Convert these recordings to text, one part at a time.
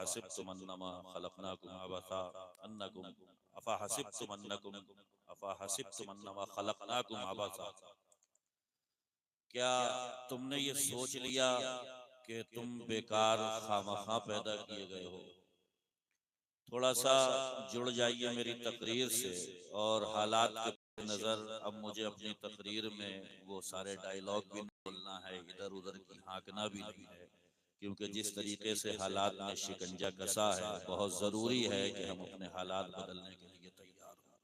अफहसिब्तुम अन्नमा खलक़नाकुम अबसा अन्नकुम अफहसिब्तुम अन्नमा खलक़नाकुम अबसा। क्या तुमने ये सोच लिया कि तुम बेकार खामखा पैदा किए गए हो? थोड़ा सा जुड़ जाइए मेरी तकरीर से और हालात के नज़र अब मुझे अपनी तकरीर में वो सारे डायलॉग भी नहीं बोलना है, इधर उधर की हाँकना भी नहीं है, क्योंकि जिस तरीके से हालात ने शिकंजा कसा है बहुत ज़रूरी है कि हम अपने हालात बदलने के लिए तैयार हों।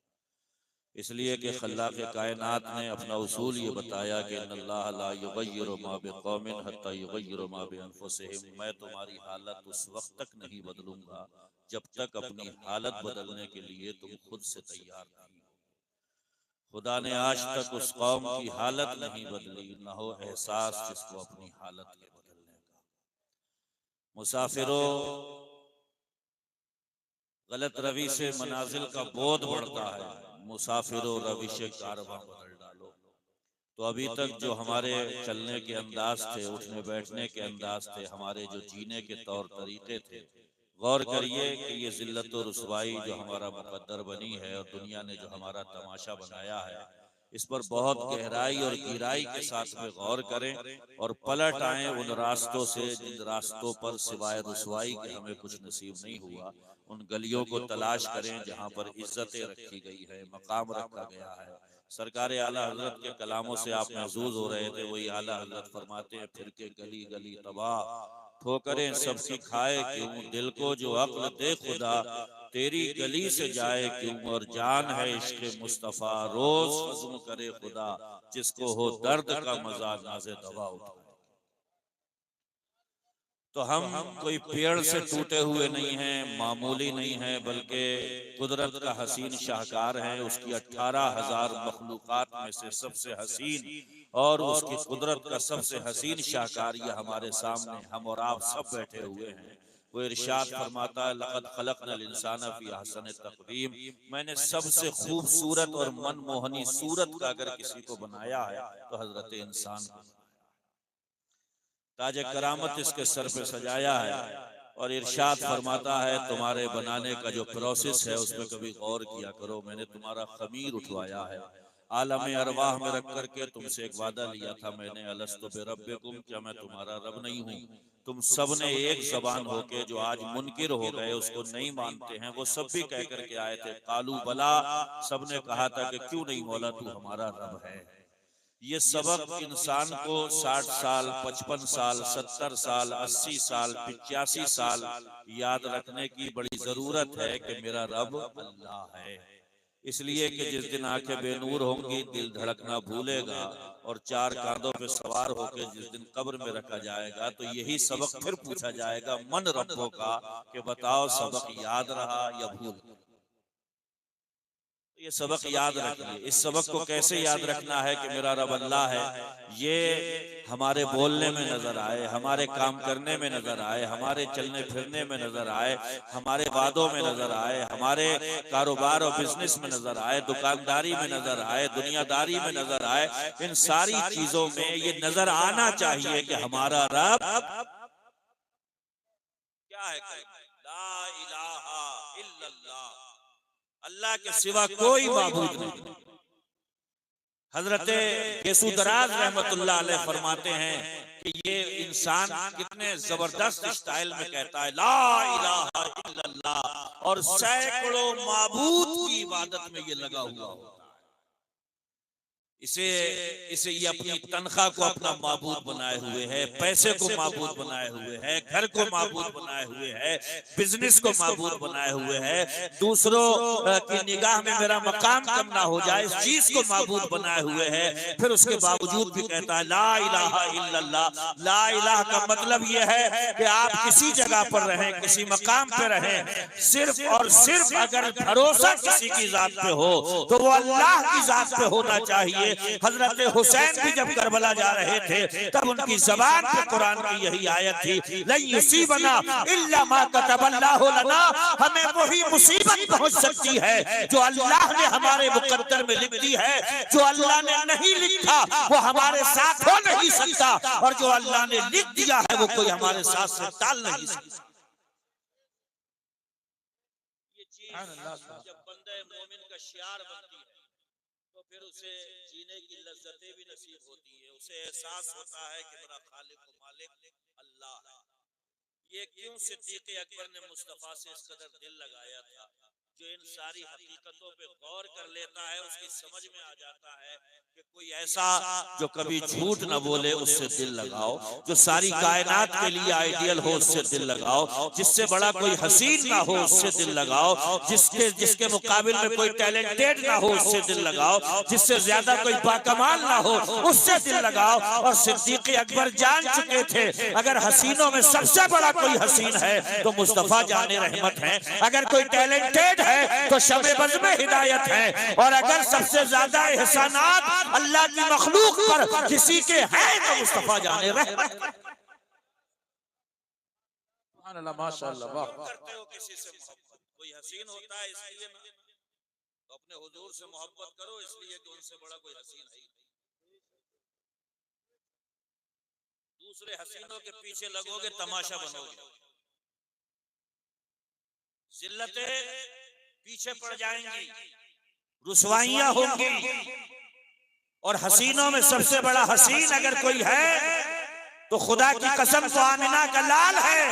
इसलिए कि खल्लाक़ कायनात ने अपना उसूल ये बताया कि इन्नल्लाह ला युग़य्यिरु मा बिक़ौमिन हत्ता युग़य्यिरु मा बिअन्फुसिहिम। मैं तुम्हारी हालत उस वक्त तक नहीं बदलूंगा जब तक अपनी हालत बदलने के लिए तुम खुद से तैयार नहीं हो। खुदा ने आज तक उस कौम की हालत नहीं बदली, न हो एहसास जिसको अपनी हालत के बदलने का। मुसाफिरों, गलत रवि से मनाजिल का बोध बढ़ता है। मुसाफिरों, रविश कारवां बदल डालो। तो अभी तक जो हमारे चलने के अंदाज थे, उठने बैठने के अंदाज थे, हमारे जो जीने के तौर तरीके थे, गौर करिए कि ये जिल्लत और रुसवाई जो हमारा मुकद्दर बनी है और दुनिया ने जो हमारा तमाशा बनाया है, इस पर बहुत गहराई और गहराई के साथ में गौर करें और पलट आए उन रास्तों से जिन रास्तों पर सिवाय रुसवाई के हमें कुछ नसीब नहीं हुआ। उन गलियों को तलाश करें जहाँ पर इज्जतें रखी गई है, मकाम रखा गया है। सरकार आला हजरत के कलामों से आप महजूज हो रहे थे, वही आला हजरत फरमाते हैं, फिर के गली गली तबाह ठोकरें सबकी खाए क्यों, दिल को जो अक्ल दे खुदा तेरी गली से जाए क्यों, और जान है इश्क़ मुस्तफ़ा रोज हज़्म करे खुदा, जिसको हो दर्द का मजा नाज़े दवा उठाए। तो हम कोई पेड़ से टूटे हुए नहीं हैं, मामूली नहीं हैं, बल्कि कुदरत का हसीन शाहकार है। उसकी 18,000 मखलूक़ात में से सबसे हसीन और उसकी कुदरत का सबसे हसीन शाहकार ये हमारे सामने हम और आप सब बैठे हुए हैं। वो इरशाद फरमाता है, लक़द ख़लक़नल इंसाना फ़ी अहसनि तक़वीम। मैंने सबसे खूबसूरत और मनमोहनी सूरत का अगर किसी को बनाया है तो हजरत इंसान को, ताज करामत इसके सर पे सजाया है। और इरशाद फरमाता है, तुम्हारे बनाने का जो प्रोसेस है उसमें कभी गौर किया करो। मैंने तुम्हारा खमीर उठवाया है, आलम अरवाह में रख करके तुमसे एक वादा लिया था मैंने, अलस्तु बिरब्बिकुम, क्या मैं तुम्हारा रब नहीं हूँ? तुम सब ने एक जबान होके जो आज मुनकिर हो गए, उसको नहीं मानते हैं, वो सब भी कह करके आए थे कालू बला। सब ने कहा था कि क्यों नहीं मौला, तू हमारा रब है। ये सबक इंसान को 60 साल, 55 साल, 70 साल, 80 साल, 85 साल याद रखने की बड़ी जरूरत है कि मेरा रब अल्लाह है। इसलिए कि जिस दिन आंखें बेनूर होंगी, दिल धड़कना भूलेगा, और 4 कांधों पे सवार होकर जिस दिन कब्र में रखा जाएगा, तो यही सबक फिर पूछा जाएगा मन रब्बों का कि बताओ सबक याद रहा या भूल? ये सबक याद रखिए। इस सबक को कैसे याद रखना है कि मेरा रब अल्लाह है, ये हमारे बोलने में नजर आए, हमारे काम करने में नजर आए, हमारे चलने फिरने में नजर आए, हमारे वादों में नजर आए, हमारे कारोबार और बिजनेस में नजर आए, दुकानदारी में नजर आए, दुनियादारी में नजर आए। इन सारी चीजों में ये नजर आना चाहिए कि हमारा रब क्या है, ला इलाहा इल्लल्लाह, अल्लाह के सिवा कोई माबूद नहीं। हजरत यसुदराज रहमतुल्लाह अलैह फरमाते हैं कि ये इंसान कितने जबरदस्त स्टाइल में कहता है ला इलाहा इल्लल्लाह, और सैकड़ों माबूद की इबादत में ये लगा हुआ होता है। इसे ये अपनी तनख्वाह को अपना माबूद बनाए हुए है, पैसे को माबूद बनाए हुए है, घर को माबूद बनाए हुए है, बिजनेस को माबूद बनाए हुए है, दूसरों की निगाह में मेरा मकाम कम ना हो जाए, इस चीज को माबूद बनाए हुए है। फिर उसके बावजूद भी कहता है ला इलाहा इल्लल्लाह। ला इलाहा का मतलब यह है कि आप किसी जगह पर रहें, किसी मकाम पे रहें, सिर्फ और सिर्फ अगर भरोसा किसी की जात पे हो तो वो अल्लाह की जात पे होना चाहिए। हजरत हुसैन भी जब करबला जा रहे थे तब उनकी जबान पे कुरान की यही आयत थी, लन युसीबना इल्ला मा कतबल्लाहु लना। हमें वही मुसीबत पहुंच सकती है जो अल्लाह ने हमारे मुकद्दर में लिख दी है। जो अल्लाह ने नहीं लिखा वो हमारे साथ हो नहीं सकता, और जो अल्लाह ने लिख दिया है वो कोई हमारे साथ से टाल नहीं सकता। चीज जब बंदे मोमिन का शियार बनती है तो फिर उसे जीने की लज्जतें भी नसीब होती है, उसे एहसास होता है कि मेरा खालिक व मालिक अल्लाह है। ये क्यों सिद्दीक़ अकबर ने मुस्तफ़ा से इस कदर दिल लगाया था? जो इन सारी हकीकतों पे गौर कर लेता है उसकी समझ में आ जाता है कि कोई ऐसा जो कभी झूठ न बोले उससे दिल लगाओ, जो सारी कायनात के लिए आइडियल हो उससे दिल लगाओ, जिससे बड़ा कोई हसीन ना हो उससे दिल लगाओ, जिसके मुकाबिल में कोई टैलेंटेड ना हो उससे दिल लगाओ, जिससे ज्यादा कोई बाकमाल ना हो उससे दिल लगाओ। और सिद्दीक़ अकबर जान चुके थे अगर हसीनों में सबसे बड़ा कोई हसीन है तो मुस्तफा जाने रहमत है, अगर कोई टैलेंटेड है तो शबे बज़ में हिदायत है, और अगर सबसे ज्यादा एहसानात अल्लाह की मखलूक पर किसी के हैं तो मुस्तफा जाने रहमत। माशाअल्लाह, वाह। करते हो किसी से मोहब्बत, कोई हसीन होता है इसलिए ना, तो अपने हुजूर से मोहब्बत करो इसलिए कि उनसे बड़ा कोई हसीन है ही नहीं। दूसरे हसीनों के पीछे लगोगे तमाशा बनोगे, जिल्लतें पीछे पड़ जाएंगी, रुसवाइयां होंगी। और हसीनों में सबसे बड़ा हसीन अगर कोई है तो खुदा की कसम तो आमिना का लाल है।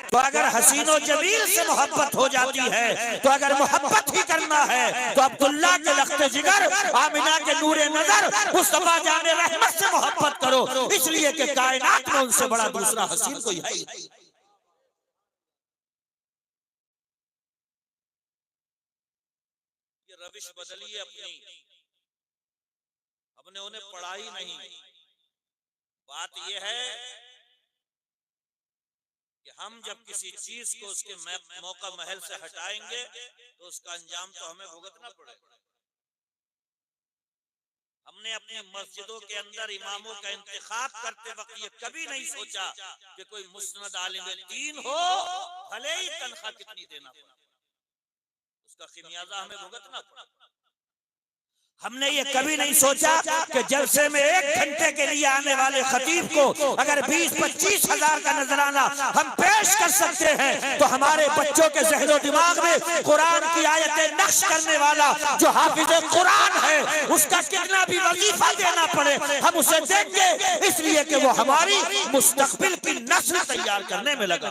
तो अगर हसीनो जमील से मोहब्बत हो जाती है तो अगर मोहब्बत ही करना है तो अब्दुल्ला के लख्ते जिगर, आमिना के नूरे नजर, मुस्तफा जाने रहमत से मोहब्बत करो, इसलिए कि कायनात में उनसे बड़ा दूसरा हसीन कोई है ही नहीं। रविश बदलिए अपनी, हमने उन्हें पढ़ा ही नहीं। बात यह है कि हम जब किसी चीज को उसके मौका महल से हटाएंगे तो उसका अंजाम तो हमें भुगतना पड़ेगा। हमने अपनी मस्जिदों के अंदर इमामों का इंतखाब करते वक्त ये कभी नहीं सोचा कि कोई मुस्नद आलिम दीन हो, भले ही तनख्वाह कितनी देना पड़े, उसका खिमियाजा हमें भुगतना पड़ा। हमने ये कभी नहीं सोचा कि जलसे में 1 घंटे के लिए आने वाले खतीब को अगर 20-25 हजार का नजराना हम पेश कर सकते हैं तो हमारे बच्चों के ज़हन दिमाग में कुरान की आयतें नक्श करने वाला जो हाफिज कुरान है उसका कितना भी वजीफा देना पड़े हम उसे देंगे, इसलिए कि वो हमारी मुस्तकबिल की नस्ल तैयार करने में लगा।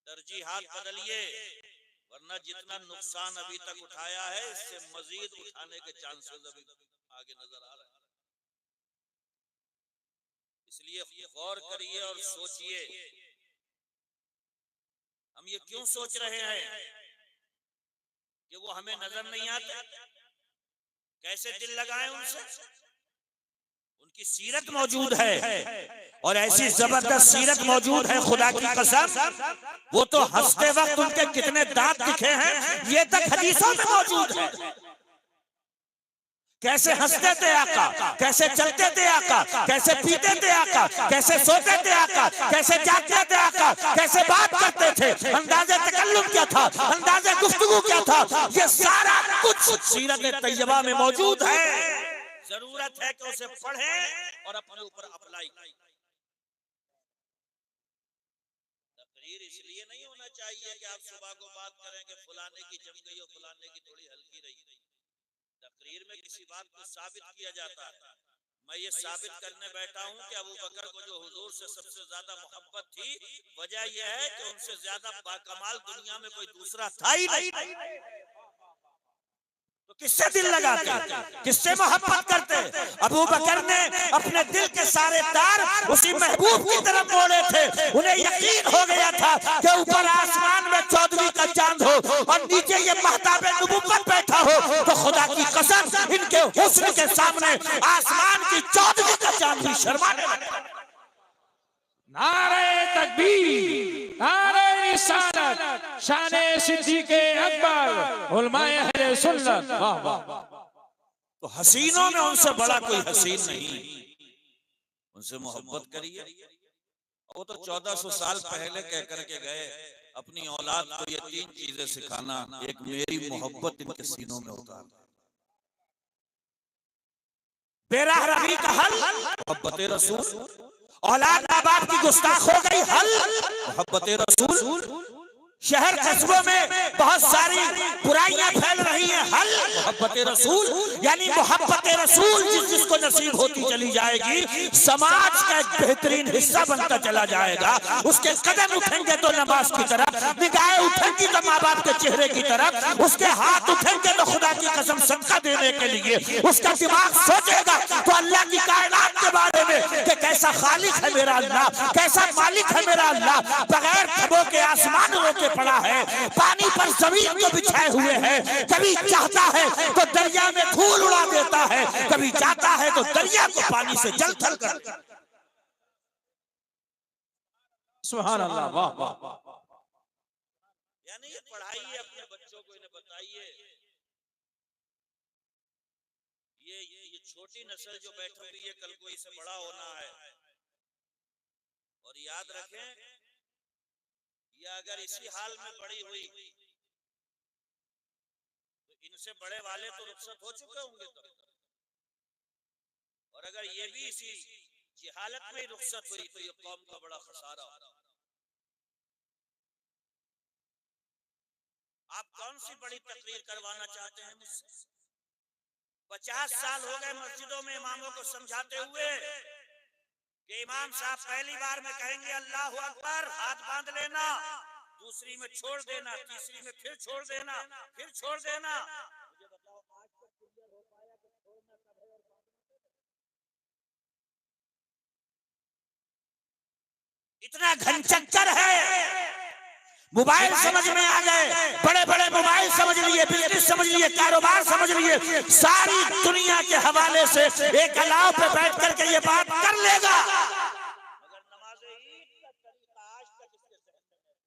तरजीहात बदलिए, वरना जितना नुकसान अभी तक उठाया है इससे मजीद उठाने के चांसेस अभी आगे नजर आ रहे हैं। इसलिए गौर करिए और सोचिए, हम ये क्यों सोच रहे हैं कि वो हमें नजर नहीं आते? कैसे दिल लगाएं उनसे? उनकी सीरत मौजूद है और ऐसी जबरदस्त सीरत मौजूद है, खुदा की कसम वो तो हंसते वक्त उनके कितने दांत दिखे हैं ये तक हदीसों में मौजूद है। कैसे हंसते थे आका, कैसे चलते थे आका, कैसे पीते थे आका, कैसे सोते थे आका, कैसे जागते थे आका, कैसे बात करते थे, अंदाजे तकल्लुम क्या था, अंदाजे गुफ्तगू क्या था, ये सारा कुछ सीरत तैयबा में मौजूद है। जरूरत है कि उसे पढ़ें और अपने ऊपर अप्लाई करें। तकरीर इसलिए नहीं होना चाहिए कि आप सुबह को बात करें कि फलाने की जम गई और फलाने की थोड़ी हल्की रही। तकरीर में किसी बात को साबित किया जाता है। मैं ये साबित करने बैठा हूँ कि अबू बकर को जो हुजूर से सबसे ज्यादा मोहब्बत थी, वजह यह है कि उनसे ज्यादा बाकमाल दुनिया में कोई दूसरा था ही नहीं। तो किससे दिल लगाते, किससे मोहब्बत करते? अबू बकर ने अपने दिल के सारे तार उसी महबूब की तरफ मोड़े थे। उन्हें यकीन हो गया था कि ऊपर आसमान में 14वीं का चांद हो और नीचे ये महताबे नबुव्वत बैठा हो, तो खुदा की कसम इनके हुस्न के सामने आसमान की 14वीं का चांद भी शर्माने लगा। नारे तकबीर, नारे रिसालत, शाने सिद्दीक़ अकबर, उलमाए अहले सुन्नत। वाह वाह। तो हसीनों में उनसे बड़ा कोई हसीन नहीं, उनसे मोहब्बत करिए। वो तो 1400 साल पहले कह करके गए अपनी औलाद को ये 3 चीजें सिखाना, एक मेरी मोहब्बत इनके सीनों में उतार। बेराह रही का हल मोहब्बत रसूल, औलाद माँ बाप की गुस्ताख हो गई हल मोहब्बत रसूल, शहर कस्बों में बहुत सारी बुराइयां फैल रही हैं। हल मोहब्बत रसूल, यानी मोहब्बत रसूल जिसको नसीब होती चली जाएगी, समाज का एक बेहतरीन हिस्सा बनता चला जाएगा। उसके कदम उठेंगे तो नमाज की तरफ, निगाहें उठेंगी तो माँ बाप के चेहरे की तरफ, उसके हाथ उठेंगे तो खुदा की कसम सदका देने के लिए, उसका दिमाग सोचेगा तो अल्लाह की कायनात के बारे में कि कैसा खालिक है मेरा अल्लाह, कैसा मालिक है मेरा अल्लाह, बगैर खबों के आसमान रोके पड़ा है, पानी पर जमीन को बिछाए हुए है, कभी चाहता है तो दरिया में धूल उड़ा देता है, कभी चाहता है तो दरिया को पानी से जल थल कर। सुभान अल्लाह, वाह वाह। यानी ये पढ़ाइए अपने बच्चों को, इन्हें बताइए, ये छोटी नस्ल जो बैठी हुई है कल को इससे बड़ा होना है। और याद रखें, ये अगर इसी हाल में बड़ी हुई तो इनसे बड़े वाले तो रुखसत हो चुके होंगे तब। और अगर ये भी इसी जिहालत में ही रुखसत हुई तो ये कौम का बड़ा खसारा होगा। आप कौन सी बड़ी तकरीर करवाना चाहते हैं मुझसे? 50 साल हो गए मस्जिदों में इमामों को समझाते हुए कि इमाम साहब पहली बार में कहेंगे अल्लाहु अकबर, हाथ बांध लेना, दूसरी में छोड़ देना, तीसरी में फिर छोड़ देना, फिर छोड़ देना। मुझे बताओ आज तक क्लियर हो पाया कि छोड़ना कब है और इतना घनचक्कर है। मोबाइल समझ में आ गए, बड़े बड़े मोबाइल समझ लिए, बिजनेस समझ लिए, कारोबार समझ लिए, सारी दुनिया के हवाले से एक अलाव पे बैठ करके ये बात कर लेगा। मगर नमाज़े ईद का तरीका आज तक इसके ज़हन में नहीं।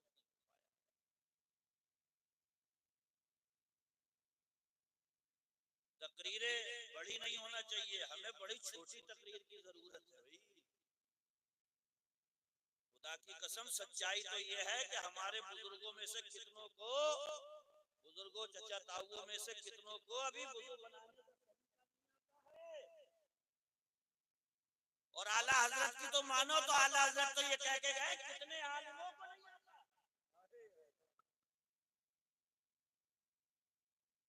तकरीरें बड़ी नहीं होना चाहिए, हमें बड़ी छोटी तकरीर की जरूरत है। खुदा की कसम सच्चाई तो ये है कि हमारे बुजुर्गों में से कितनों को, बुजुर्गों चचा ताऊओं में से कितनों को अभी बुजुर्ग बनाने और आला हजरत की तो मानो तो आला हजरत तो ये कह के गए कितने आलिमों को नहीं आता।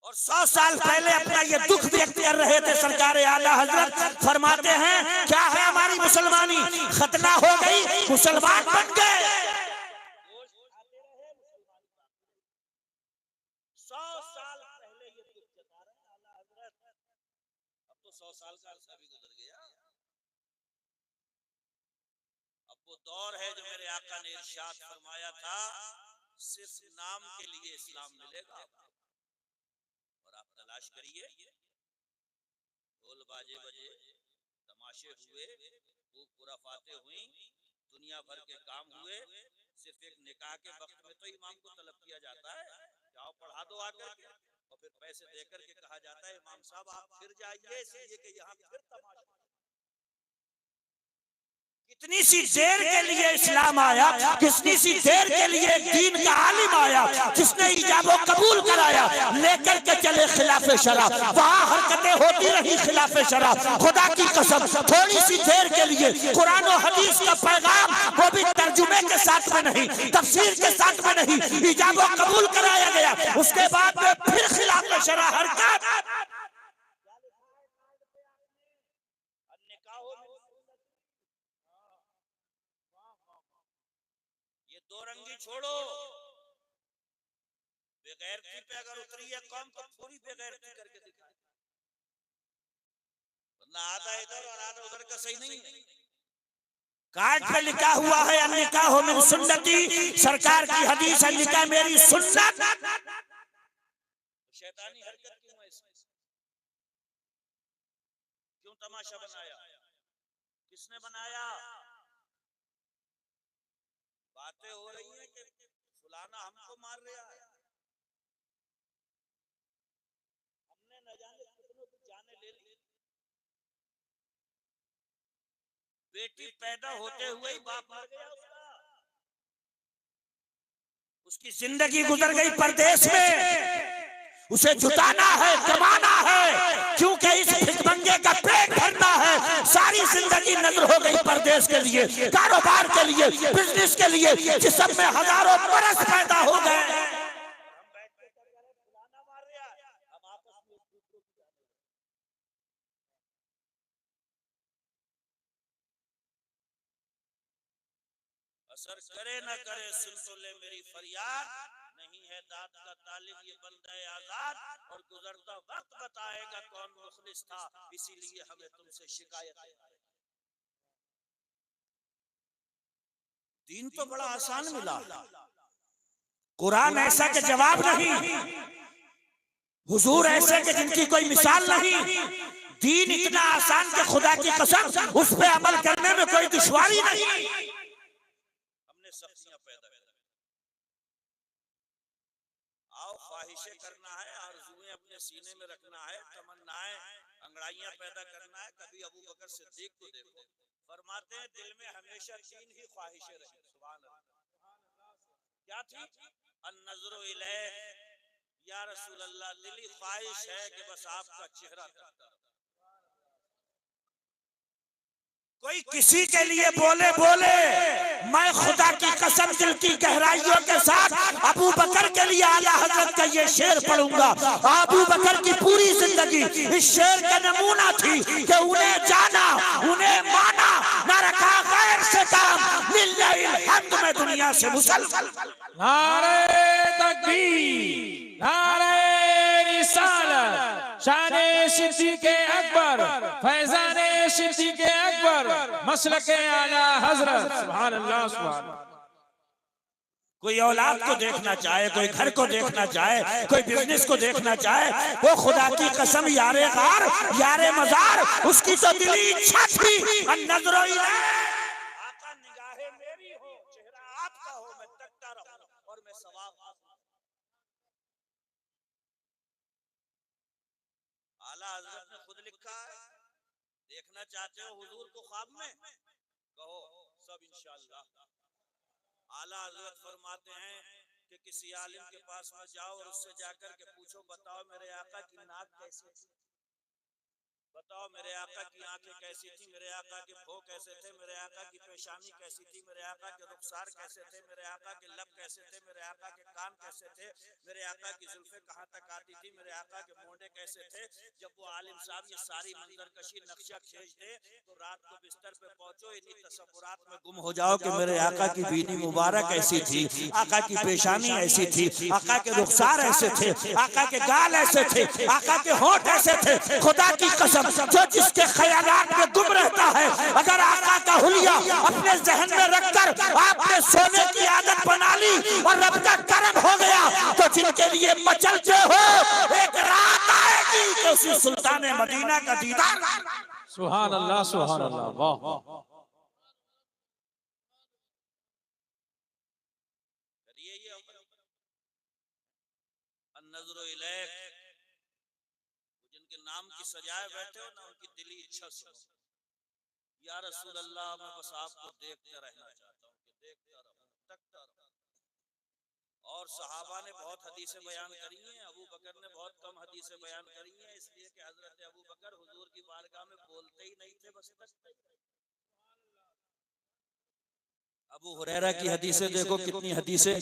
और 100 साल पहले अपना ये दुख व्यक्त कर रहे थे सरकार आला हजरत, फरमाते हैं क्या है हमारी मुसलमानी, खतना हो गई, मुसलमान बन गए। 100 साल पहले ये दुख जता रहे हैं आला हजरत। अब तो 100 साल का अरसा भी गुजर गया। अब वो दौर है जो मेरे आका ने इरशाद फरमाया था, सिर्फ नाम के लिए इस्लाम मिलेगा। और आप तलाश करिए, ढोल बाजे बजे, तमाशे हुए, खूब खुराफातें हुई, दुनिया भर के काम हुए, सिर्फ एक निकाह के वक्त में तो इमाम को तलब किया जाता है, जाओ पढ़ा दो आकर के, और फिर पैसे देकर के कहा जाता है इमाम साहब आप फिर जाइए, इसलिए कि यहाँ फिर तमाशा। कितनी सी देर के लिए इस्लाम आया, कितनी सी देर के लिए दीन का आलिम आया जिसने इजाबो कबूल कराया, लेकर के चले खिलाफे शरा, वहाँ हरकतें होती रही खिलाफे शरा। खुदा की कसम थोड़ी सी देर के लिए कुरान और हदीस का पैगाम, वो भी तर्जुमे के साथ में नहीं, तफसीर के साथ में नहीं, इजाबो कबूल कराया गया। उसके बाद में फिर खिलाफे शरा हरकत। दो रंगी छोड़ो, बेगैरती पे अगर उतरी है कौम तो पूरी बेगैरती करके दिखाए, वरना आधा इधर और आधा उधर का सही नहीं। कार्ड पे लिखा हुआ है अन्निकाह मिन सुन्नती, सरकार की हदीस है निकाह मेरी सुन्नत। शैतानी हरकत क्यों है इसमें? क्यों तमाशा बनाया? किसने बनाया? बातें हो रही हैं कि फुलाना हमको मार रहा है, हमने न जाने कितनों की जाने ले ली। बेटी पैदा होते हुए ही बाप मर गया उसकी जिंदगी गुजर गई परदेश में। उसे जुटाना है, कमाना है, क्योंकि इस भिखमंगे का पेट भरना है। सारी जिंदगी नजर हो गई परदेश के लिए, कारोबार के लिए, बिजनेस के लिए, जिसम में हजारों बरस पैदा हो गए। असर करे न करे सुन तो ले मेरी फरियाद, नहीं है दाद का तालिब ये बंदा आजाद, और गुजरता वक्त बताएगा कौन मुखलिस था, इसीलिए हमें तुमसे शिकायत है। दीन तो बड़ा आसान मिला, कुरान ऐसा के जवाब नहीं, हुजूर ऐसे के जिनकी कोई मिसाल नहीं। दीन इतना आसान के खुदा की कसम उस पे अमल करने में कोई दुश्वारी नहीं। सब्जियां पैदा कर, आओ ख्वाहिशें करना है, आरज़ुएं अपने सीने में रखना है, तमन्नाएं अंगड़ाइयां पैदा करना है। कभी अबू बकर सिद्दीक को देखो, फरमाते हैं दिल में हमेशा तीन ही ख्वाहिशें रही। सुभान अल्लाह। क्या थी? अन-नज़्रु इलैक या रसूल अल्लाह, दिली ख्वाहिश है कि बस आपका चेहरा देखता। कोई किसी के लिए बोले मैं खुदा की कसम दिल की गहराइयों के साथ अबू बकर के लिए आला हजरत का ये शेर पढ़ूंगा। अबू बकर की पूरी जिंदगी इस शेर का नमूना थी कि उन्हें जाना, उन्हें माना, न रखा गैर से काम, लिल्लाहिल हम्द में दुनिया से मुसलसल। नारे तकबीर, नारे रिसालत, शाने सिद्दीक़े अकबर, फैज़ाने सिद्दीक़े अकबर, मसलके आला हजरत। सुभान अल्लाह, सुभान। कोई औलाद को देखना चाहे, कोई घर को देखना चाहे, कोई बिजनेस को देखना चाहे, वो खुदा की कसम यारे गार, यारे मजार, उसकी तो दिली इच्छा थी। अन-नज़्रु इलैक, आका निगाहे मेरी हो, चेहरा आपका हो, मैं तकता रहूं और मैं सवाब। आला हजरत ने खुद लिखा है, देखना चाहते हो हुजूर को ख्वाब में, कहो सब इंशाअल्लाह। आला हजरत फरमाते हैं कि किसी आलिम के पास में जाओ और उससे जाकर के पूछो, बताओ मेरे आका की नाक कैसी थी, बताओ मेरे आका की आंखें कैसी थी, मेरे आका के भौं कैसे थे, मेरे आका की पेशानी कैसी थी, मेरे आका के रुखसार कैसे थे, मेरे आका के लब कैसे थे, मेरे आका के कान कैसे थे, मेरे आका की जुल्फे कहाँ तक आती थी, मेरे आका के मोंडे कैसे थे। जब वो आलिम साहब ये सारी मंजरकशी नक्शा खींच दे तो रात को बिस्तर पे पहुंचो, इन्हीं तसव्वुरात में गुम हो जाओ कि मेरे आका की बीनी मुबारक ऐसी थी, आका की पेशानी ऐसी थी, आका के रुखसार ऐसे थे, आका के गाल ऐसे थे, आका के होंठ ऐसे थे। खुदा की कसम, जो जिसके ख्यालात में गुम रहता है, अगर आका का हुलिया अपने जहन में रखकर आपने सोने की आदत बना ली और रब का करम हो गया, तो जिनके लिए मचलते हो एक रात आएगी तो उसी सुल्तान मदीना का दीदार। सुभान अल्लाह, सुभान अल्लाह, वाह। अन-नज़्रु इलैक, जिनके नाम की सजाए बैठे हो ना, उनकी दिली इच्छा सुनो। या रसूल अल्लाह, मैं बस आपको देखते रहना चाहता हूँ, देखता रहूं, तकता रहूं। और सहाबा ने बहुत हदीसें बयान करी हैं, अबू बकर ने बहुत कम हदीसें बयान करी हैं, इसलिए कि हजरत अबू बकर हुजूर की बारगाह में बोलते ही नहीं थे, बस तकते ही। अबू हुरैरा की हदीसें देखो, कितनी हदीसें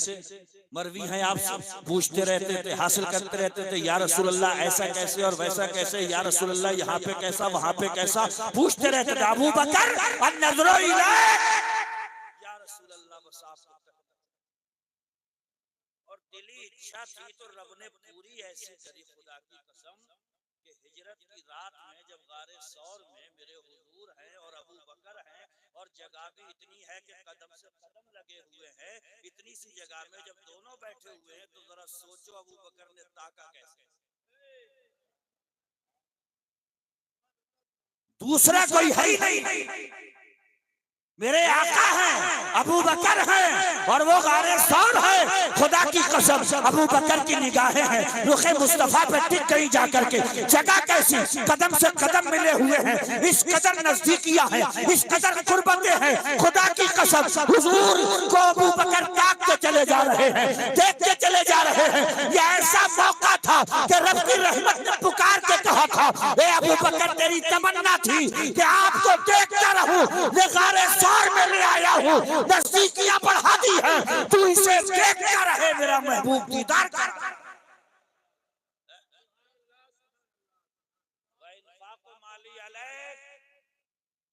मरवी हैं, आप पूछते रहते थे, हासिल करते रहते थे, या रसूल अल्लाह ऐसा कैसे और वैसा कैसे, या रसूल अल्लाह यहाँ पे कैसा, वहां पे कैसा, पूछते रहते थे। अबू बकर अन-नज़्रु इलैक, या रसूल अल्लाह बस आपको। और दिली इच्छा थी तो रब ने पूरी ऐसी करी, खुदा की कसम, कि हिजरत की रात में जब गारे सौर में मेरे हुजूर हैं और अबू बकर हैं, और जगह भी इतनी है कि कदम से कदम लगे हुए हैं, इतनी सी जगह में जब दोनों बैठे हुए हैं, तो जरा सोचो अबू बकर ने ताका कैसे। दूसरा कोई है ही नहीं, मेरे आका हैं, अबू बकर हैं, और वो गारे सौर है। खुदा की कसम, अबू बकर की निगाहें हैं रुखे मुस्तफा पे टिक गई जाकर के। जगह कैसी, कदम से कदम मिले हुए हैं, इस कदर नजदीकियां हैं, इस कदर कुर्बतें हैं। खुदा की कसम, हुजूर को अबू बकर ताक ताकते चले जा रहे हैं, देखते चले जा रहे हैं। ये ऐसा मौका था कि रब की रहमत ने पुकार के कहा था, ए अबू बकर तेरी तमन्ना थी कि आपको देखता रहूं, निगारे सौर में ले आया हूं, नजदीकियां बढ़ा दी है, तू इसे देखता रहे मेरा महबूब दीदार कर।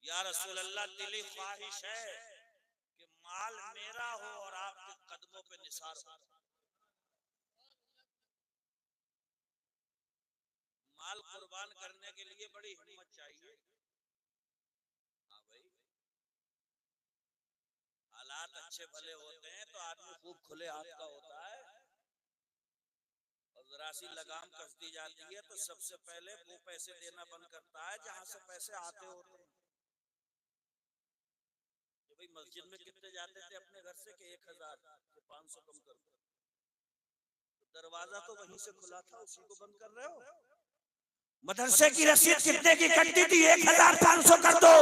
या रसूल अल्लाह, दिली ख्वाहिश है कि माल मेरा हो और आपके कदमों पे निसार हो। माल कुर्बान करने के लिए बड़ी हिम्मत चाहिए। हाँ भाई, हालात अच्छे भले होते हैं तो आदमी खूब खुले हाथ का होता है, और जरा सी लगाम कस दी जाती है तो सबसे पहले वो पैसे देना बंद करता है जहां से पैसे आते होते हैं। भाई मस्जिद में कितने जाते थे अपने घर से कि 1000 के 500 कम कर दो, दरवाजा तो वहीं से खुला था, उसी को बंद कर रहे हो। मदरसे की रसीद कितने की कटती थी? 1500 कर दो।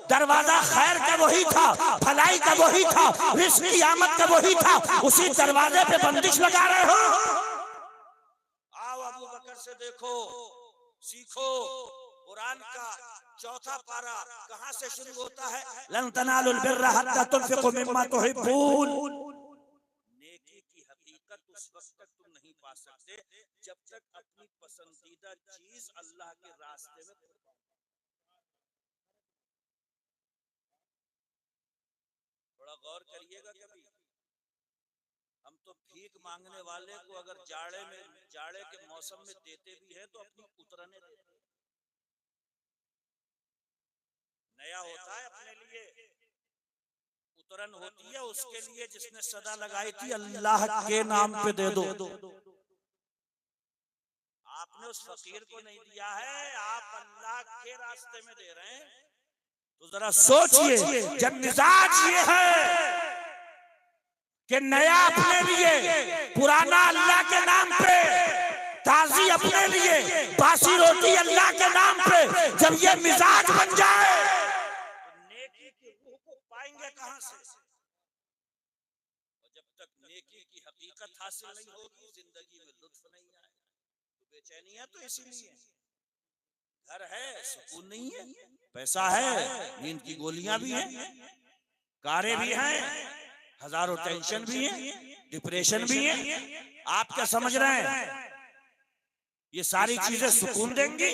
दरवाजा खैर का वही था, भलाई का वही था, रिस्क की आमद का वही था, उसी दरवाजे पे बंदिश लगा रहे हो। आओ अबू बकर से देखो, सीखो। कुरान का चौथा पारा कहां से शुरू होता है? लन तनालुल बिर्रा हत्ता तुनफिकू मिम्मा तुहिब्बून। नेकी की हकीकत उस वक्त तक तुम नहीं पा सकते जब तक अपनी पसंदीदा चीज अल्लाह के रास्ते में। थोड़ा गौर करिएगा, कभी हम तो भीख मांगने वाले को अगर जाड़े के मौसम में देते भी हैं तो अपनी उतरने देते हैं। नया होता है अपने लिए, उतरन होती है उसके लिए जिसने सदा लगाई थी अल्लाह के नाम पे दे दो। आपने उस फकीर को नहीं दिया है, आप अल्लाह के रास्ते में दे रहे हैं। तो जरा सोचिए, जब मिजाज ये है कि नया अपने लिए, पुराना अल्लाह के नाम पे, ताजी अपने लिए, बासी रोटी अल्लाह के नाम पे, जब ये मिजाज बन जाए नेकी की रूह को पाएंगे कहां से? और जब तक नेकी की हकीकत हासिल नहीं होगी, जिंदगी में लुत्फ नहीं आएगा। तो बेचैनी है तो इसीलिए, घर है सुकून नहीं है, पैसा है, नींद की गोलियां भी हैं, कारें भी हैं, हजारों टेंशन भी हैं, डिप्रेशन भी है। आप क्या समझ रहे हैं ये सारी चीजें सुकून देंगी?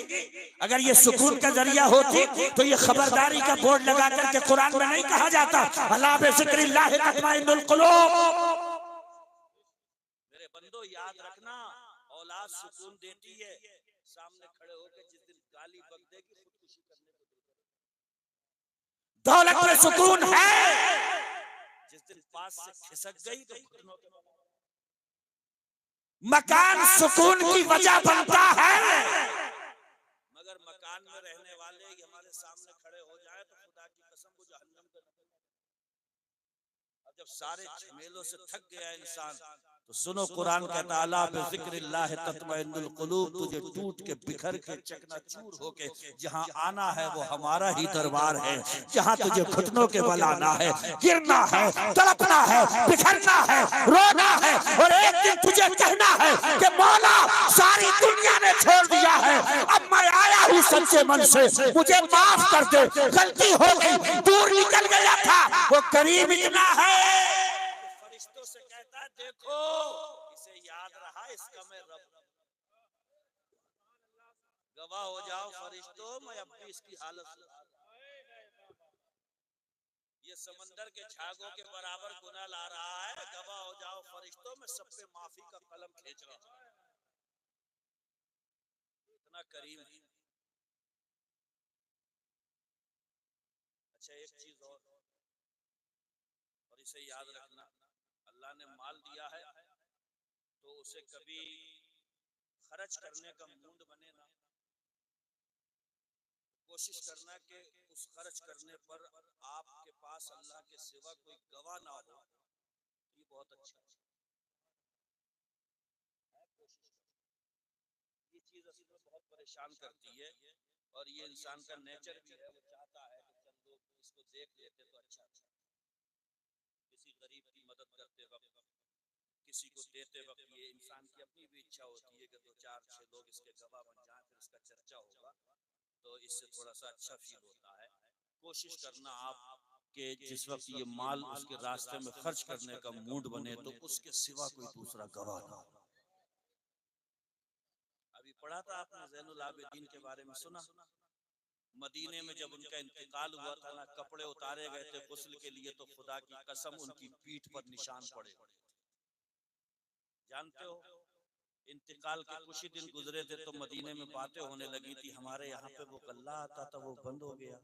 अगर ये सुकून का जरिया होती तो ये खबरदारी का बोर्ड लगा करके कुरान में नहीं कहा जाता अला बिज़िक्रिल्लाहि तत्मइन्नुल क़ुलूब। मेरे बंदो याद रखना, औलाद सुकून देती है। सामने खड़े होकर जिस दिन गाली बक देगी, खुदकुशी करने को दौलत में सुकून है, जिस दिन पास से खिसक गई तो घुटनों के मकान सुकून की वजह बनता है, मगर मकान में रहने वाले ही हमारे सामने खड़े हो जाए तो खुदा की कसम वो जहन्नम कर। अब जब सारे झमेलों से थक गया इंसान तो सुनो, कुरान कहता है अला बिज़िक्रिल्लाहि तत्मइन्नुल क़ुलूब। तुझे टूट के बिखर के चकनाचूर होके जहां आना है वो हमारा ही दरबार है, जहां तुझे घुटनों के बल आना है, गिरना है, तड़पना है, बिखरना है, रोना है, और एक दिन तुझे कहना है कि मौला सारी दुनिया ने छोड़ दिया है, अब मैं आया हूँ सच्चे मन से, मुझे माफ कर दे, गलती हो गई, दूर निकल गया था। वो करीब इतना है, फरिश्तों से कहता है देखो इसे याद रहा, इसका मैं रब गवाह हो जाओ फरिश्तों, मैं अब भी इसकी हालत, ये समंदर के झागों के बराबर गुनाह ला रहा है, गवाह हो जाओ फरिश्तों, मैं सब पे माफी का कलम खींच रहा हूं। इतना करीम है। अच्छा एक चीज और इसे याद रखना, अल्लाह ने माल दिया है तो उसे कभी खर्च करने का मूड बने ना, कोशिश करना कि उस खर्च करने पर आपके पास अल्लाह के सिवा कोई गवाह ना हो। ये बहुत अच्छा है, ये चीज असल में बहुत परेशान करती है, और ये इंसान का नेचर भी है, वो चाहता है कि चंद लोग इसको देख लेते तो अच्छा, किसी गरीब की मदद करते वक्त किसी को देते वक्त ये इंसान की अपनी भी इच्छा होती है कि 2-4-6 लोग इसके गवाह बन जाएं, फिर इसका चर्चा होगा, तो इससे थोड़ा सा अच्छा फील होता है। कोशिश करना आप कि जिस वक्त ये माल उसके रास्ते में खर्च करने का मूड बने तो उसके सिवा कोई दूसरा गवाह ना हो। अभी पढ़ा था आपने ज़ैनुल आबिदीन के बारे में, सुना? मदीने में जब उनका इंतकाल हुआ था ना, कपड़े उतारे गए थे गुस्ल के लिए, तो खुदा की कसम उनकी पीठ पर निशान पड़े। जानते हो, इंतकाल के कुछ ही दिन गुजरे थे तो मदीने में बातें होने लगी थी, हमारे यहाँ पे वो गल्ला आता था वो बंद हो गया,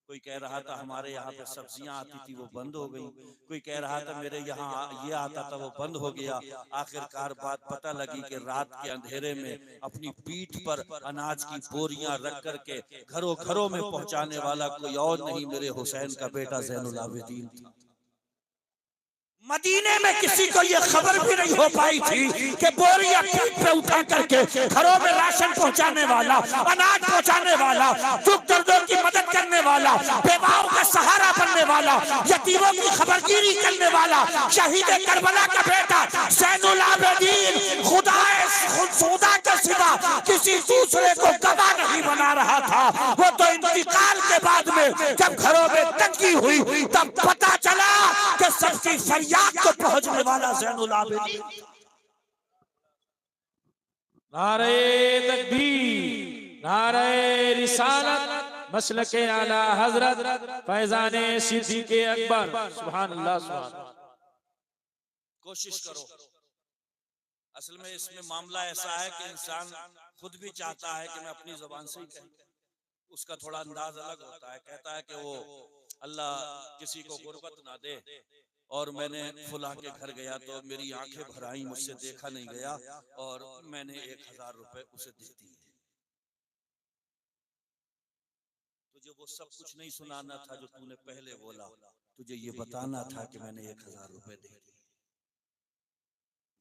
कोई कह रहा था हमारे यहाँ पे सब्जियां आती थी वो बंद हो गई, कोई कह रहा था मेरे यहाँ ये आता था वो बंद हो गया। आखिरकार बात पता लगी कि रात के अंधेरे में अपनी पीठ पर अनाज की बोरियां रख करके घरों घरों में पहुंचाने वाला कोई और नहीं, मेरे हुसैन का बेटा ज़ैनुल आबिदीन था। मदीने में किसी को ये खबर भी नहीं हो पाई थी कि बोरियां पीठ पे उठा करके घरों में राशन पहुंचाने वाला, अनाज पहुंचाने वाला, दुख दर्दों की मदद करने वाला, बेवाओं का सहारा बनने वाला, यतीमों की खबरगिरी करने वाला शहीद करबला का बेटा ज़ैनुल आबिदीन खुदा के सिवा किसी दूसरे को गवाह नहीं बना रहा था। वो तो इंतकाल के बाद में जब घरों में तंगी हुई तब पता चला कि सबकी फरियाद को पहुंचने वाला ज़ैनुल आबिदीन। नारे तकबीर, नारे रिसालत, मसलके आला हजरत फैजाने सिद्दीक़े अकबर, सुभान अल्लाह सुभान अल्लाह। कोशिश करो। असल में इसमें मामला ऐसा है कि इंसान खुद भी चाहता है कि मैं अपनी जुबान से ही कहूं, उसका थोड़ा अंदाज अलग होता है। कहता है कि वो अल्लाह किसी को गुर्बत ना दे, और मैंने फुला के घर गया तो मेरी आंखें भर आई, मुझसे देखा नहीं गया, और मैंने 1000 रुपए उसे दे दिए। तुझे वो सब कुछ नहीं सुनाना था जो तूने पहले बोला, तुझे ये बताना था कि मैंने 1000 रुपए दे दिए।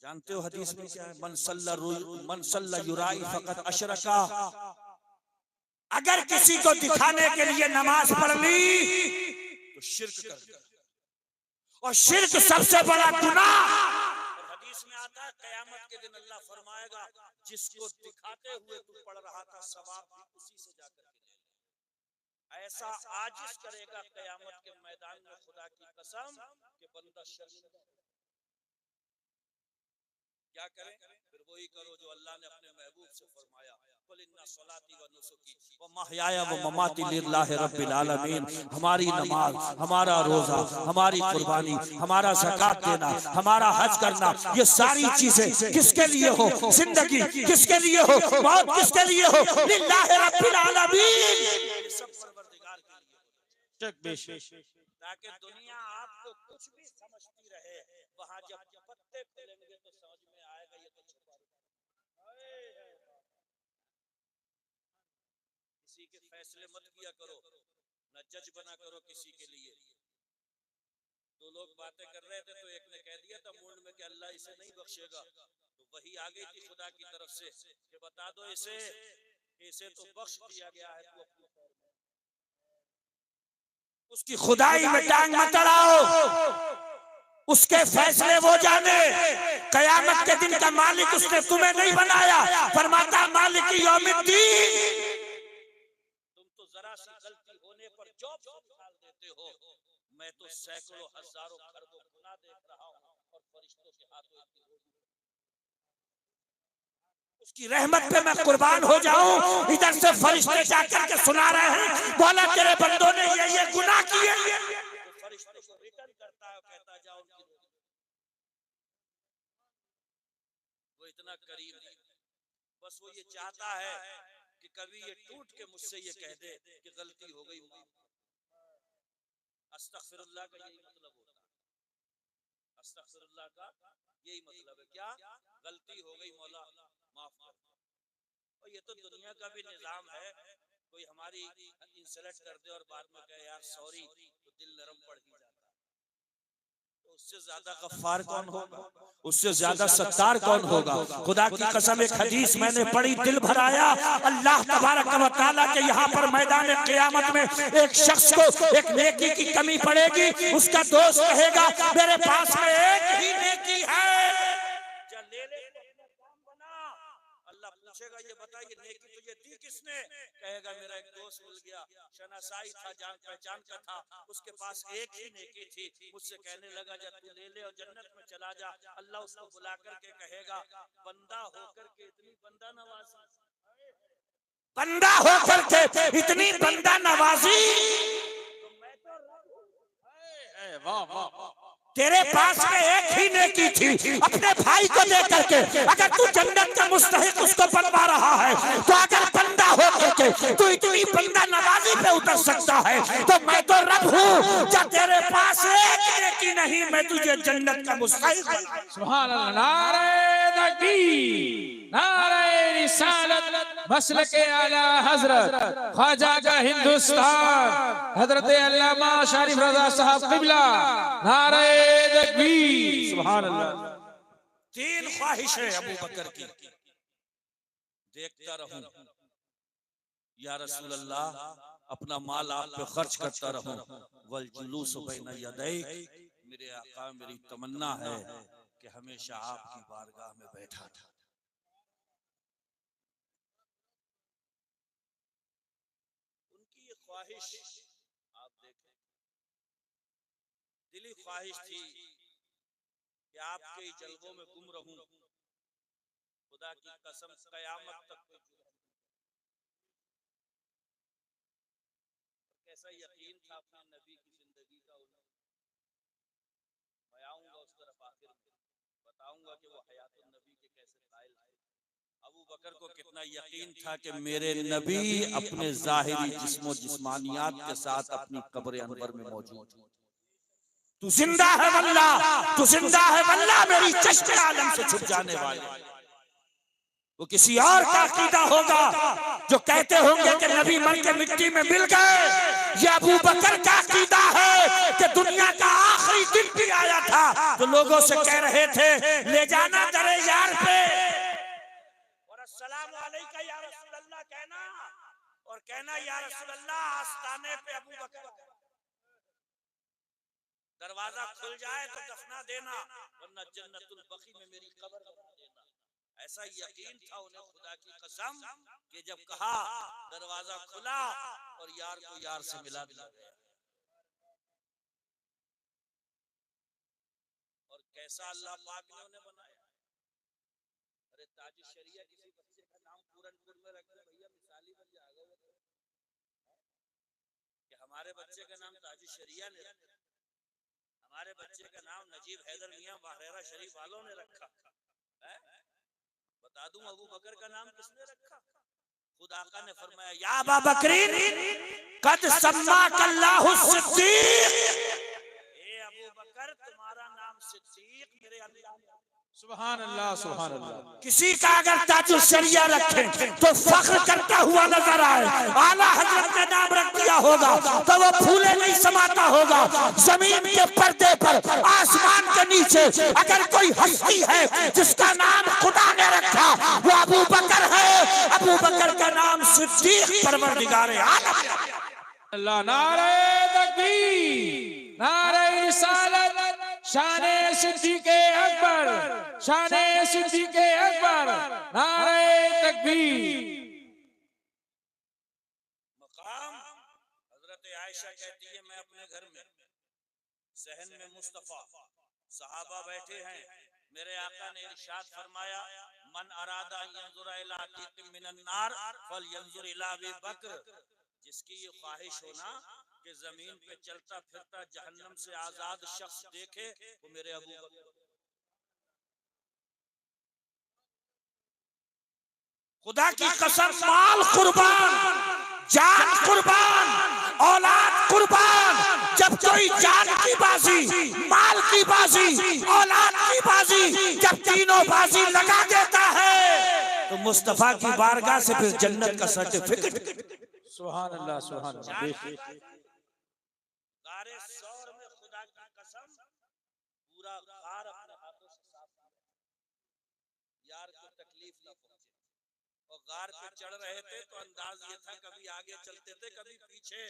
जानते हो हदीस में क्या है? मन सल्ला युराई फकत अशरका। अगर किसी को दिखाने के लिए नमाज पढ़ ली तो शिर्क कर दिया, और शिर्क सबसे बड़ा गुनाह। और हदीस में आता है क़यामत के दिन अल्लाह फरमाएगा जिसको दिखाते हुए तू पढ़ रहा था सवाब भी उसी से जाकर के ले। ऐसा आजिज़ करेगा क़यामत के मैदान में खुदा की कसम कि बंदा शर्मिंदा। क्या करें? फिर वही करो जो अल्लाह ने अपने महबूब से फरमाया, कुल इन्ना सलाती व नुसुकी व महयाया व ममाती लिल्लाहि रब्बिल आलमीन। हमारी नमाज, हमारा रोजा, हमारी कुर्बानी, हमारा ज़कात देना, हमारा हज करना, ये सारी चीजें किसके लिए हो? जिंदगी किसके लिए हो? मौत किसके लिए हो? लिल्लाहि रब्बिल आलमीन। ये सब परवरदिगार के लिए, ताकि दुनिया आपको कुछ भी समझती रहे, वहां जब पत्ते फैलेंगे तो समझ में आएगा ये तो छुपा किसी के फैसले मत किया करो, न जज बना करो किसी के लिए। दो लोग बातें कर रहे थे तो एक ने कह दिया था मूड में कि अल्लाह इसे नहीं बख्शेगा, तो वही आ गई थी खुदा की तरफ से कि बता दो इसे तो बख्श दिया गया है, तू अपने उसकी खुदाई में टांग मत अड़ाओ, उसके फैसले वो जाने। कयामत के दिन का मालिक उसने तुम्हें नहीं बनाया, फरमाता मालिक यौमिद्दीन। तुम तो जरा सी गलती होने पर जॉब निकाल देते हो, मैं तो सैकड़ों हजारों खरबों गुनाह देख रहा हूँ और फरिश्तों के हाथों उसकी रहमत पे मैं कुर्बान हो जाऊं। इधर से फरिश्ते जाकर के सुना रहे हैं, बोला तेरे बंदों ने ये गुनाह किए। फरिश्ते को रिटर्न करता है, कहता जाओ उनकी वो इतना करीब नहीं, बस वो ये चाहता है कि कभी ये टूट के मुझसे ये कह दे कि गलती हो गई। अस्तगफिरुल्लाह का यही मतलब होता है, अस्तगफिरुल्लाह का यही मतलब है। क्या गलती हो गई मौला माफ कर। और ये तो दुनिया का भी निजाम है, कोई हमारी इंसल्ट कर दे और बाद में कहे यार सॉरी, तो दिल नरम पड़ ही जाता है। तो उससे ज्यादा गफ्फार कौन होगा? उससे ज्यादा सत्तार कौन होगा? खुदा की कसम एक हदीस मैंने पढ़ी, दिल भर आया। अल्लाह तबारक व तआला के यहाँ पर मैदान क़यामत में एक शख्स को एक नेकी की कमी पड़ेगी, उसका दोस्त कहेगा मेरे पास में एक ही नेकी है, पूछेगा ये बताइए नेकी तुझे दी किसने, कहेगा मेरा एक दोस्त मिल गया, शनासाई था, जान पहचान का था, उसके पास एक ही नेकी थी, मुझसे कहने लगा जा तू ले ले और जन्नत में चला जा। अल्लाह उसको बुला करके कहेगा बंदा होकर के इतनी बंदा नवाजी, बंदा होकर के इतनी बंदा नवाजी, वाह वाह, तेरे पास में एक ही नेकी थी अपने भाई को दे करके, अगर तू जन्नत का मुस्तहिक उसको बनवा रहा है, तो अगर बंदा होकर के तू इतनी बंदा नवाजी पे उतर सकता है, तो मैं तो रब हूँ जब तेरे पास एक नेकी नहीं मैं तुझे जन्नत का मुस्तहिक बनवा। सुभान अल्लाह, नारे तकबीर, नारे रिसालत, मसलके आला हजरत ख्वाजा का हिंदुस्तान हजरत अल्लामा शरीफ रजा साहब क़िबला, नारे तकबीर, सुभान अल्लाह। तीन ख्वाहिशें अबू बकर की, देखता रहूं या रसूल अल्लाह, अपना माल आप पे खर्च करता रहूं, वल जुलूस बैन यदैक, मेरे आका मेरी तमन्ना है कि हमेशा आपकी बारगाह में बैठा था। उनकी ये ख्वाहिश आप देखें, दिली ख्वाहिश थी कि आपके जलवों में गुम रहूं, खुदा की कसम कयामत तक कोई कैसा यकीन था अपने नबी की जिंदगी का। मैं आऊंगा उस तरफ आखिर में, बताऊंगा कि वो हयातुन नबी के कैसे कायल थे। अबू बकर को कितना यकीन था कि मेरे नबी अपने जाहिरी जिस्मो जिस्मानियात के साथ अपनी कब्र अनवर में मौजूद। तू जिंदा है वल्लाह, तू जिंदा है वल्लाह, मेरी चश्मे आलम से छुप जाने वाले। वो किसी और का अकीदा होगा जो कहते होंगे कि नबी मर के मिट्टी में मिल गए, ये अबू बकर का अकीदा है कि दुनिया का आखिरी दिन भी आया था तो लोगों से कह रहे थे ले जाना दरे यार पे और अस्सलाम अलैका या रसूल अल्लाह कहना, और कहना या रसूल अल्लाह आस्ताने पे अबू बकर, दरवाजा खुल जाए तो दफना देना, वरना जन्नतुल बकी में मेरी कब्र बना देना। ऐसा यकीन था उन्हें खुदा की कसम कि जब कहा दरवाजा खुला और यार को यार से मिला दिया गया। और कैसा अल्लाह पाक ने उन्हें बनाया। अरे ताज शरिया किसी बच्चे का नाम पूरनपुर में रख दे भैया, मिसाली बन जाएगा कि हमारे बच्चे का नाम ताज शरिया ने रखा, हमारे बच्चे का नाम नजीब हैदर मियां बहरेरा शरीफ वालों ने रखा है? बता दूं अबू बकर का नाम किसने रखा? खुद आका ने फरमाया या अबा बकरीन कद सम्माकल्लाहु सिद्दीक, ए अबू बकर तुम्हारा नाम सिद्दीक मेरे अल्लाह ने। सुभान अल्लाह, सुभान अल्लाह। किसी का अगर ताजुल शरिया रखे तो फख्र करता हुआ नजर आए, आला हजरत ने नाम रख दिया होगा तो वो फूले नहीं समाता होगा। जमीन के पर्दे पर आसमान के नीचे अगर कोई हस्ती है जिसका नाम खुदा ने रखा वो अबू बकर है। अबू बकर का नाम सिद्दीक परवरदिगार आलम। अल्लाह, नारे तकबीर, नारे रिसालत, शाने सिद्दीक़े अकबर, शाने सिद्दीक़े अकबर, नारे तकबीर। मकाम हजरत आयशा कहती है मैं अपने घर में सहन में मुस्तफा सहाबा बैठे हैं, मेरे आका ने इरशाद फरमाया मन अरादा यंजुर इला तितिम मिनन नार फलयंजुर इला अबी बकर, जिसकी ये ख्वाहिश हो ना कि जमीन पे चलता फिरता जहन्नम से आजाद शख्स देखे वो मेरे अबू बकर। खुदा की कसम माल कुर्बान, जान कुर्बान, औलाद कुर्बान, जब कोई जान की बाजी, माल की बाजी, औलाद की बाजी, जब तीनों बाजी लगा देता है तो मुस्तफा की बारगाह से फिर जन्नत का सर्टिफिकेट। सुभान अल्लाह, सुभान अल्लाह। गारे सौर में खुदा की कसम पूरा गार अपने हाथों से साफ किया, यार को तकलीफ न पहुंचे। और गार पे चढ़ रहे थे तो अंदाज ये था कभी आगे चलते थे कभी पीछे।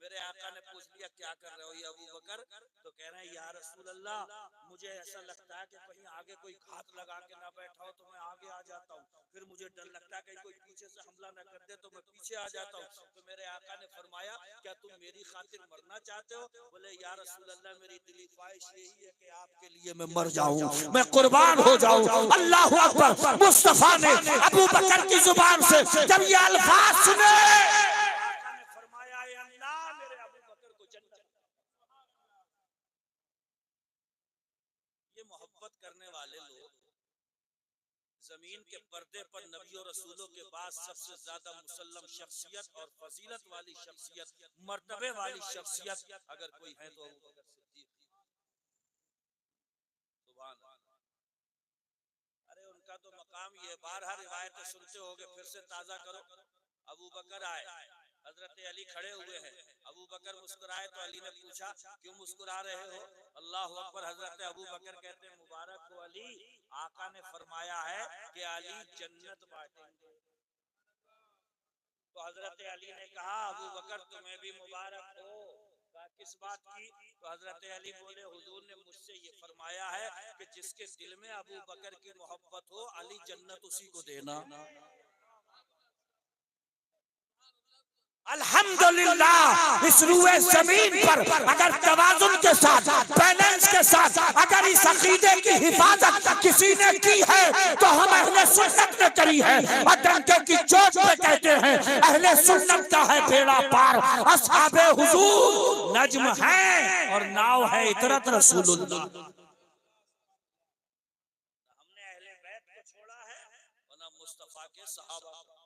मेरे आका ने पूछ लिया क्या कर रहे हो ये अबू बकर, तो कह रहे हैं या रसूल अल्लाह मुझे ऐसा लगता है कि कहीं आगे कोई घात लगा के ना बैठा हो तो मैं आगे आ जाता हूँ, फिर मुझे डर लगता है कहीं कोई पीछे से हमला न कर दे तो मैं पीछे आ जाता हूँ। तो मेरे आका ने फरमाया क्या तुम मेरी खातिर मरना चाहते हो? बोले या रसूल अल्लाह मेरी दिली ख्वाहिश यही है कि आपके लिए मैं मर जाऊं, मैं कुर्बान हो जाऊं। अल्लाह अकबर। मुस्तफा ने अबू बकर की जुबान से जब ये अल्फाज सुने फरमाया अल्लाह मेरे अबू बकर को जन्नत। ये मोहब्बत करने वाले लोग जमीन के पर्दे पर नबी और रसूलों के बाद सबसे ज्यादा मुसल्लम शख्सियत और फजीलत वाली शख्सियत, मर्तबे वाली शख्सियत अगर कोई है तो अबू बकर सिद्दीक। सुभान अल्लाह। अरे उनका तो मकाम ये, बारहा रिवायतें सुनते होगे, फिर से ताजा करो। अबू बकर आए, हजरत अली खड़े हुए हैं, अबू बकर मुस्कुराए तो अली ने पूछा क्यों मुस्कुरा रहे हो? अल्लाह अकबर। हजरत अबू बकर कहते हैं मुबारक हो अली, आका ने फरमाया है कि अली जन्नत बांटेंगे। तो हजरत अली ने कहा अबू बकर तुम्हें भी मुबारक हो। किस बात की? तो हजरत अली बोले हुजूर ने मुझसे ये फरमाया है कि जिसके दिल में अबू बकर की मोहब्बत हो अली जन्नत उसी को देना। अल्हम्दुलिल्लाह इस रूए जमीन पर अगर तवाज़ुन के साथ, बैलेंस के साथ अगर इस अकीदे की हिफाजत किसी ने की है तो हम अहले सुन्नत ने करी है। और डंके की चोट पे कहते हैं अहले सुन्नत का है बेड़ा पार, असहाबे हुजूर नज्म है और नाव है इतरत रसूलुल्लाह। हमने अहले बैत को छोड़ा है और ना मुस्तफा के सहाबा को,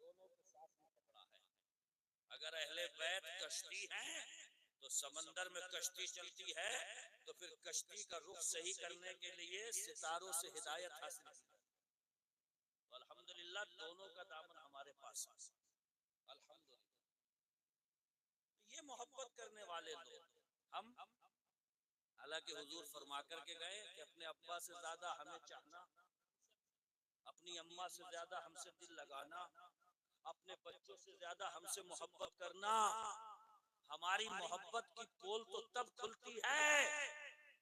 दोनों के साथ में पकड़ा है। अगर अहले बैत कश्ती है तो समंदर में कश्ती चलती है, तो फिर कश्ती का रुख सही करने के लिए सितारों से हिदायत हासिल की। तो अल्हम्दुलिल्लाह दोनों का दामन हमारे पास है, अल्हम्दुलिल्लाह। ये मोहब्बत करने वाले लोग हम, हालांकि हुजूर फरमा करके गए कि अपने अब्बा से ज्यादा हमें चाहना, अपनी अम्मा से ज्यादा हमसे दिल लगाना, अपने बच्चों से ज्यादा हमसे मोहब्बत करना। हमारी मोहब्बत की पोल तो तब खुलती है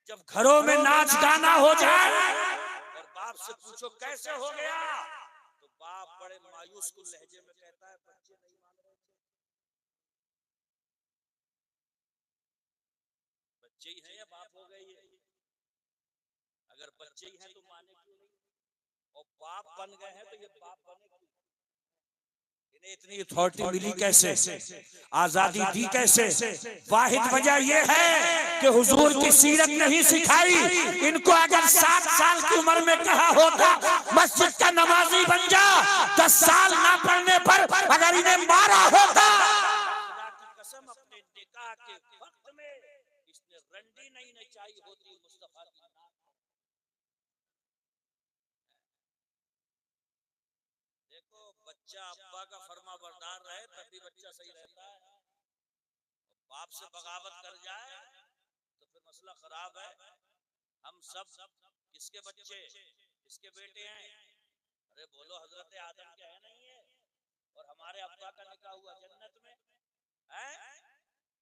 जब घरों में नाच गाना हो जाए और बाप से पूछो कैसे हो गया, तो बाप बड़े मायूस कुल लहजे में कहता है बच्चे नहीं मान रहे थे। बच्चे ही हैं या बाप हो गए ये? अगर बच्चे ही हैं तो माने क्यों नहीं, और बाप बन गए हैं तो ये बाप बने क्यों? इन्हें इतनी अथॉरिटी मिली कैसे, आजादी दी कैसे? वाहिद वजह ये है कि हुजूर की सीरत नहीं सिखाई। इनको अगर 7 साल की उम्र में कहा होता मस्जिद का नमाजी बन जा, 10 साल ना पढ़ने पर अगर इन्हें मारा होता, कसम अपने निकाह के वक्त में इसने रंडी नहीं नचाई होती मुस्तफा की। देखो बच्चा अब्बा का फरमा बरदार रहे तब भी बच्चा सही रहता है, बाप से बगावत कर जाए तो फिर मसला खराब है। हम सब किसके बच्चे, किसके बेटे हैं? अरे बोलो हजरत आदम के है नहीं है, और हमारे अब्बा का निकाह हुआ जन्नत में है,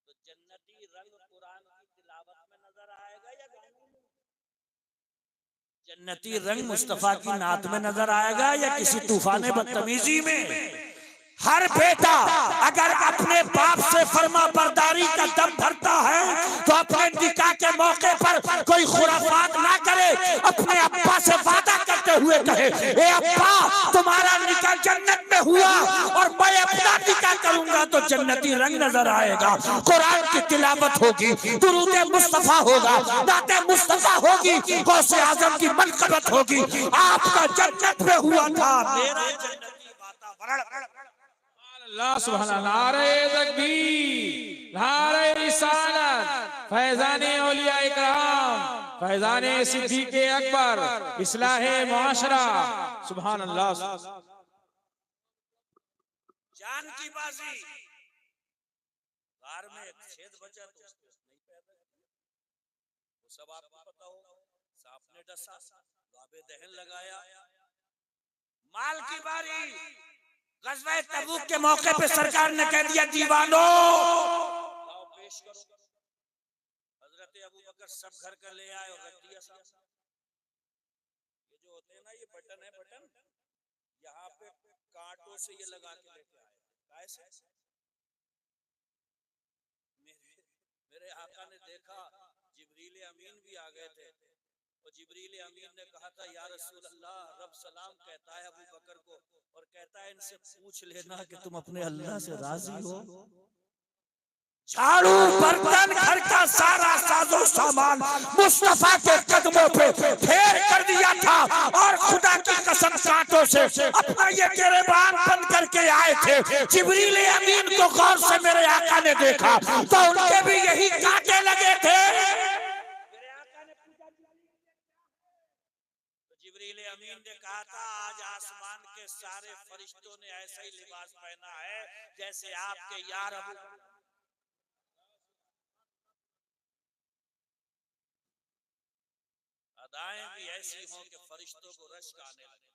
तो जन्नती रंग कुरान की तिलावत में नजर आएगा या गाने में? जन्नती रंग मुस्तफा की नात में नजर आएगा या किसी तूफान बदतमीजी में? हर बेटा अगर अपने बाप से फरमा बरदारी का दम भरता है तो अपने निकाह के मौके पर कोई खुराफात ना करे, अपने अब्बा से वादा करते हुए कहे ए अब्बा तुम्हारा निकाह जन्नत में हुआ और मैं अपना निकाह करूंगा तो जन्नती रंग नजर आएगा, कुरान की तिलावत होगी, दुरूद मुस्तफा होगा, नाते मुस्तफा होगी, गौसे आजम की मनकबत होगी। आपका जन्नत में हुआ था, मेरा जन्नती वातावरण। अल्लाह सुभान अल्लाह। नारे तकबीर, नारे रिसालत, फैजाने औलिया इकराम, फैजाने सिद्दीक अकबर, इस्लाहे मुआशरा। सुभान अल्लाह। जान की बाजी, कार में एक छेद बचा तो उसको नहीं पैदा किया, वो सब आपको पता हो। सांप ने डसा, बाबे दहन लगाया। माल की बारी, ग़ज़वा तबूक के मौके पे सरकार ने कह दिया दीवानों लाओ पेश करो। हजरत अबू बकर सब घर का ले आए और रख दिया सामने। ये जो होते हैं ना, ये बटन है, बटन यहाँ पे कांटों से ये लगा के लेके आए। कैसे? मेरे आका ने देखा जिब्रील अमीन भी आ गए थे, और जिब्रील अमीन ने कहा था या रसूल अल्लाह, रब सलाम कहता है अबू बकर को और कहता है इनसे पूछ लेना कि तुम अपने अल्लाह से राजी हो। झाड़ू, बर्तन, घर का सारा साजो सामान मुस्तफा के कदमों पे फेर कर दिया था, और खुदा की कसम कांटों से अपना ये गिरबान बंद करके आए थे। जिब्रील अमीन को गौर से मेरे आका ने देखा तो उनके भी यही कांटे लगे थे। मेरे आका ने पूछा, तो जिब्रील अमीन ने कहा था आज आसमान के सारे फरिश्तों ने ऐसा ही लिबास पहना है जैसे आपके यार अबू अदाएं भी ऐसी हों कि फरिश्तों को रश्क आने लगे।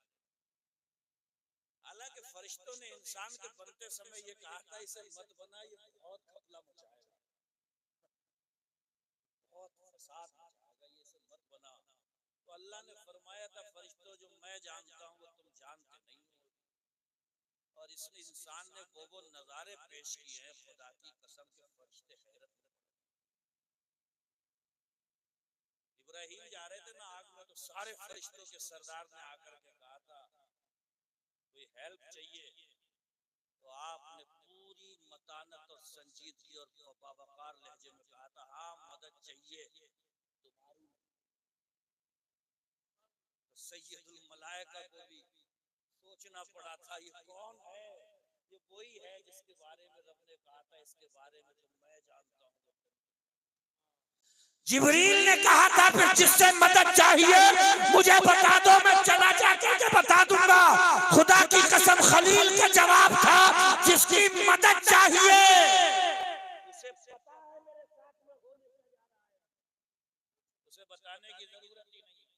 हालांकि फरिश्तों ने इंसान के बनते समय ये कहा था इसे मत बना, ये बहुत खतला मचाएगा, बहुत फसाद मचाएगा, ये इसे मत बना। तो अल्लाह ने फरमाया था फरिश्तों जो मैं जानता हूँ वो तुम जानते नहीं हो। और इसने इंसान ने वो नजारे पेश किए हैं, खुदा की कसम के फरिश्ते हैरत। इब्राहिम जा रहे थे ना आग में, तो सारे फरिश्तों के सरदार ने आकर के कहा था कोई हेल्प चाहिए, तो आपने पूरी मतानत और संजीदगी और बावकार लहजे में कहा था हाँ मदद चाहिए तुम्हारी। तो सैयदुल मलाइका को भी सोचना पड़ा था ये कौन है, ये वही है जिसके बारे में रब ने कहा था इसके बारे में तो मैं जानता हूँ। जिब्रील ने कहा था फिर जिससे मदद चाहिए मुझे बता दो, मैं चला जाके के बता दूंगा। खुदा की कसम खलील का जवाब था जिसकी मदद चाहिए उसे पता है मेरे साथ में होने जा रहा है, उसे बताने की जरूरत ही नहीं है,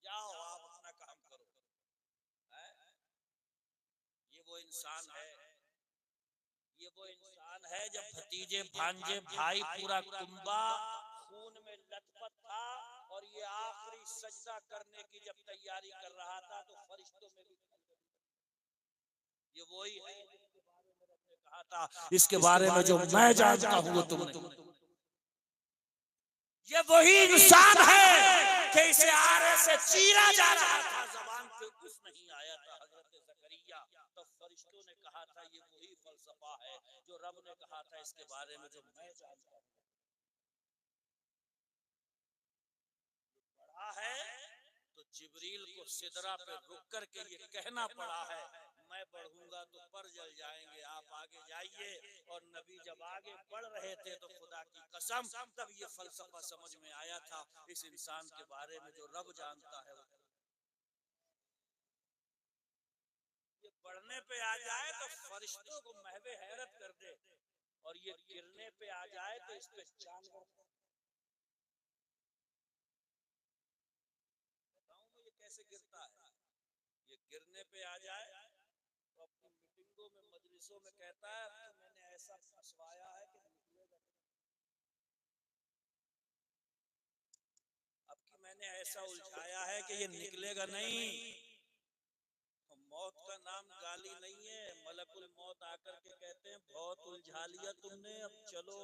जाओ आप अपना काम करो। ये वो इंसान है, ये वो इंसान है जब भतीजे भांजे भाई पूरा कुंबा खून में लथपथ था और ये आखिरी सजदा करने की जब तैयारी कर रहा था तो फरिश्तों में भी ये वही है जिसके बारे में रब ने कहा था इसके बारे में जो मैं जानता हूँ वो तुम नहीं। ये वही इंसान है कि इसे आरे से चीरा जा रहा था, जबान पे कुछ नहीं आया था हजरत ज़करिया, तो फरिश्तों ने कहा था ये वही फलसफा है जो रब ने कहा था इसके बारे में जो मैं जानता हूँ। है तो जिब्रील को सिदरा पे रुक करके ये कहना पड़ा है मैं बढ़ूंगा तो पर जल जाएंगे, आप आगे जाइए। और नबी जब आगे बढ़ रहे थे तो खुदा की कसम तब ये फलसफा समझ में आया था इस इंसान के बारे में जो रब जानता है। ये बढ़ने पे आ जाए तो फरिश्तों को महवे हैरत कर दे, और ये गिरने पे आ जाए तो इस पे जानवर कैसे गिरता है। ये गिरने पे आ जाए तो अपनी मीटिंगों में मजलिसों में कहता है तो मैंने ऐसा फंसवाया है कि निकलेगा, अब कि मैंने ऐसा उलझाया है कि ये निकलेगा नहीं। तो मौत का नाम गाली नहीं है, मलकुल मौत आकर के कहते हैं बहुत उलझा लिया तुमने, अब चलो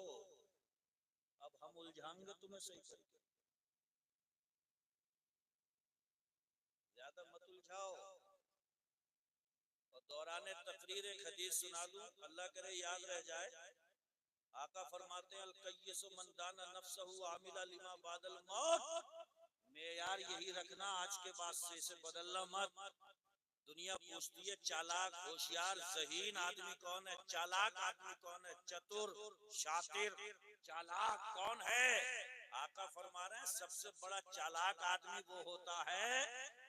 अब हम उलझाएंगे तुम्हें सही करके, ज्यादा मत उलझाओ। और दौराने तकरीर एक हदीस सुना दूं, अल्लाह करे याद रह जाए। आका फरमाते हैं अल-कय्यिसु मन दाना नफ्सहु आमिला लिमा बादल मौत, मेयार यही रखना आज के बाद से इसे बदलना मत। दुनिया पूछती है चालाक होशियार ज़हीन आदमी कौन है, चालाक आदमी कौन है, चतुर शातिर चालाक कौन है। आका फरमा रहे हैं सबसे बड़ा चालाक आदमी वो होता है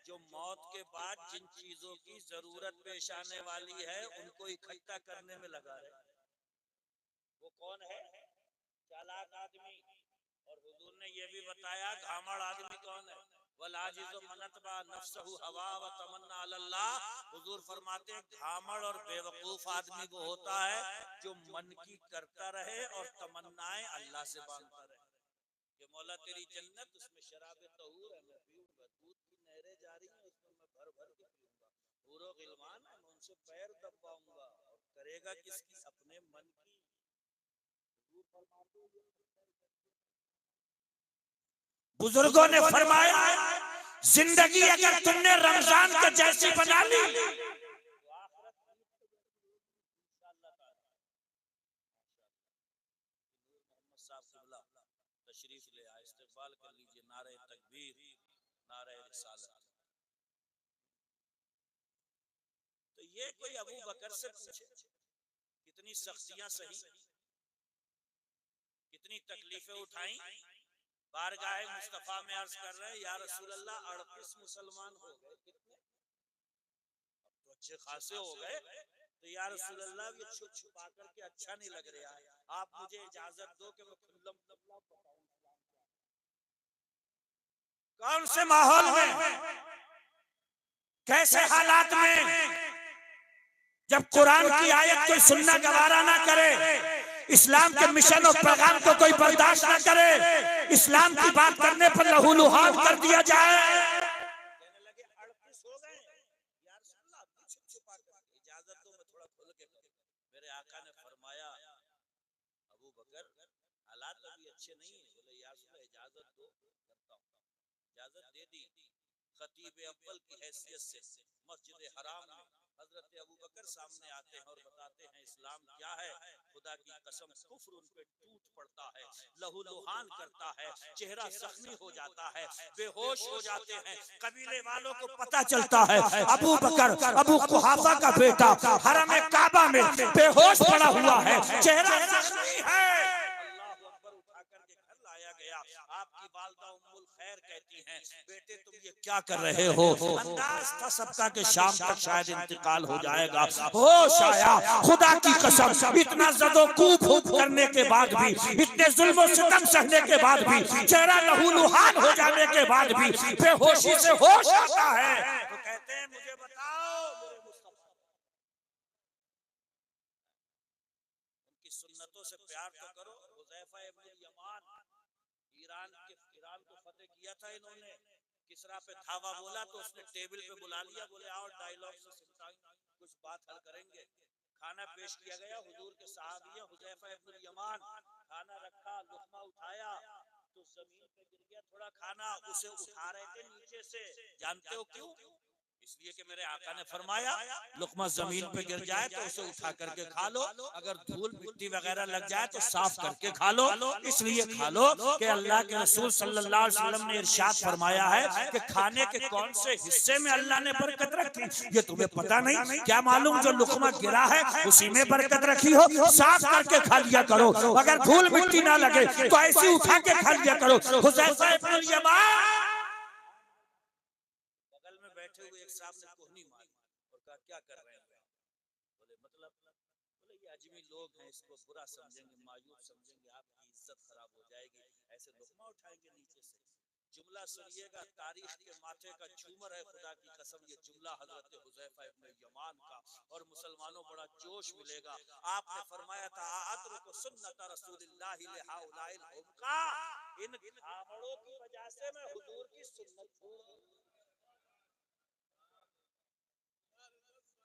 जो मौत के बाद जिन चीजों की जरूरत पेश आने वाली है उनको इकट्ठा करने में लगा रहे। वो कौन है? चालाक आदमी। और हुजूर ने ये भी बताया घामड़ आदमी कौन है, वलाजिज़ु मनतबा नफ्सहु हवा व तमन्ना अल्लाह। हुजूर फरमाते हैं घामड़ और बेवकूफ आदमी वो होता है जो मन की करता रहे और तमन्नाएं अल्लाह से मांगता रहे कि मौला तेरी जन्नत, उसमें शराब तहूर है, मैं पीऊंगा, दूध की नहरें जारी हैं, उसमें मैं भर भर के पीऊंगा, हूरो गिलमान है, मैं उनसे पैर दबाऊंगा। और करेगा किसकी? अपने मन की। बुजुर्गों ने फरमाया जिंदगी अगर तुमने रमजान के जैसी बना ली, तशरीफ ले आए, इस्तेक़बाल कर लीजिए। नारे तकबीर, नारे रिसालत। तो ये कोई अबू बकर से पूछे कितनी सख्तियां सही, कितनी तकलीफें उठाई। बारगाह मुस्तफा में अर्ज कर रहे हैं, या रसूल अल्लाह 38 मुसलमान हो गए, कितने अब तो अच्छे खासे हो गए, तो या रसूल अल्लाह ये छुप छुपा करके अच्छा नहीं लग रहा है, आप मुझे इजाजत दो कि मैं खुल्लम खुल्ला बताऊं कौन से माहौल में, कैसे हालात में, जब कुरान की आयत कोई सुनना गवारा ना करे, इस्लाम के मिशन और पैगाम को कोई बर्दाश्त न करे, इस्लाम की बात करने पर लहूलुहान कर दिया जाए। कहने लगे 38 हो गए, या रसूल अल्लाह आप छुप छुपा कर इजाजत दो, मैं थोड़ा खुल के करूं। मेरे आका ने फरमाया, अबू बकर हालात अभी अच्छे नहीं है। बोले या रसूल अल्लाह इजाजत दो, करता हूं। इजाजत दे दी। खतीब अव्वल की हैसियत से मस्जिद हराम में हजरत अबू बकर सामने आते हैं और बताते हैं इस्लाम क्या है। खुदा की कसम कुफ्र उन पे टूट पड़ता है, लहूलुहान करता है, चेहरा जख्मी हो जाता है, बेहोश हो जाते हैं। कबीले वालों को पता चलता है अबू बकर अबू कुहाफा का बेटा हरम काबा में बेहोश पड़ा हुआ है, चेहरा जख्मी है। अल्लाह अकबर उठा करके घर लाया गया। आपकी वालिदा उम्मुल खैर कहती हैं, बेटे तुम ये क्या कर रहे हो? अंदाज था सबका कि शाम तक शायद इंतकाल हो जाएगा। होश आया, खुदा की कसम इतना ज़दोकूब करने के बाद भी, इतने जुल्म और सितम सहने के बाद भी, चेहरा लहूलुहान हो जाने के बाद भी बेहोशी से होश आता है। तो कहते हैं मुझे बताओ मेरे मुस्तफा, उनकी सुन्नतों से प्यार तो करो। हुज़ैफा इब्न यमान, ईरान को फतेह किया था इन्होंने, किसरा पे धावा बोला तो उसने टेबल पे बुला लिया, बोले आओ डायलॉग से सिमटाएं, कुछ बात हल करेंगे। खाना पेश किया गया, हुजूर के सहाबी हुज़ैफा इब्न यमान, खाना रखा, लुक़मा उठाया तो जमीन पे गिर गया थोड़ा खाना, उसे उठा रहे थे नीचे से। जानते हो क्यों? इसलिए कि मेरे आका ने फरमाया लुक़मा जमीन पे गिर जाए तो उसे उठा करके खा लो, अगर धूल मिट्टी वगैरह लग जाए तो साफ करके खा लो। इसलिए खा लो कि अल्लाह के रसूल सल्लल्लाहु अलैहि वसल्लम ने इरशाद फरमाया है कि खाने के कौन से हिस्से में अल्लाह ने बरकत रखी ये तुम्हें पता नहीं। क्या मालूम जो लुक़मा गिरा है उसी में बरकत रखी हो। साफ करके खा लिया करो, अगर धूल मिट्टी ना लगे तो ऐसे उठा के खा लिया करो। हुज़ैफा इब्न यमान बगल में बैठे हुए एक साहब ने कोहनी मारी और कहा क्या कर रहे हैं? बोले मतलब, बोले ये अजमी लोग हैं, इसको बुरा समझेंगे, मायूब समझेंगे, आपकी इज्जत खराब हो जाएगी, ऐसे लुक़मा उठाएंगे नीचे से। जुमला सुनिएगा, तारीख के माथे का झूमर है, खुदा की कसम ये जुमला हजरत हुज़ैफा इब्न यमान का, और मुसलमानों बड़ा जोश मिलेगा। आपने फरमाया था अतरुकु सुन्नत रसूलिल्लाहि लिहाउलाइल हुमका, इन घामड़ों की वजह से मैं हुजूर की सुन्नत छोड़ दूं।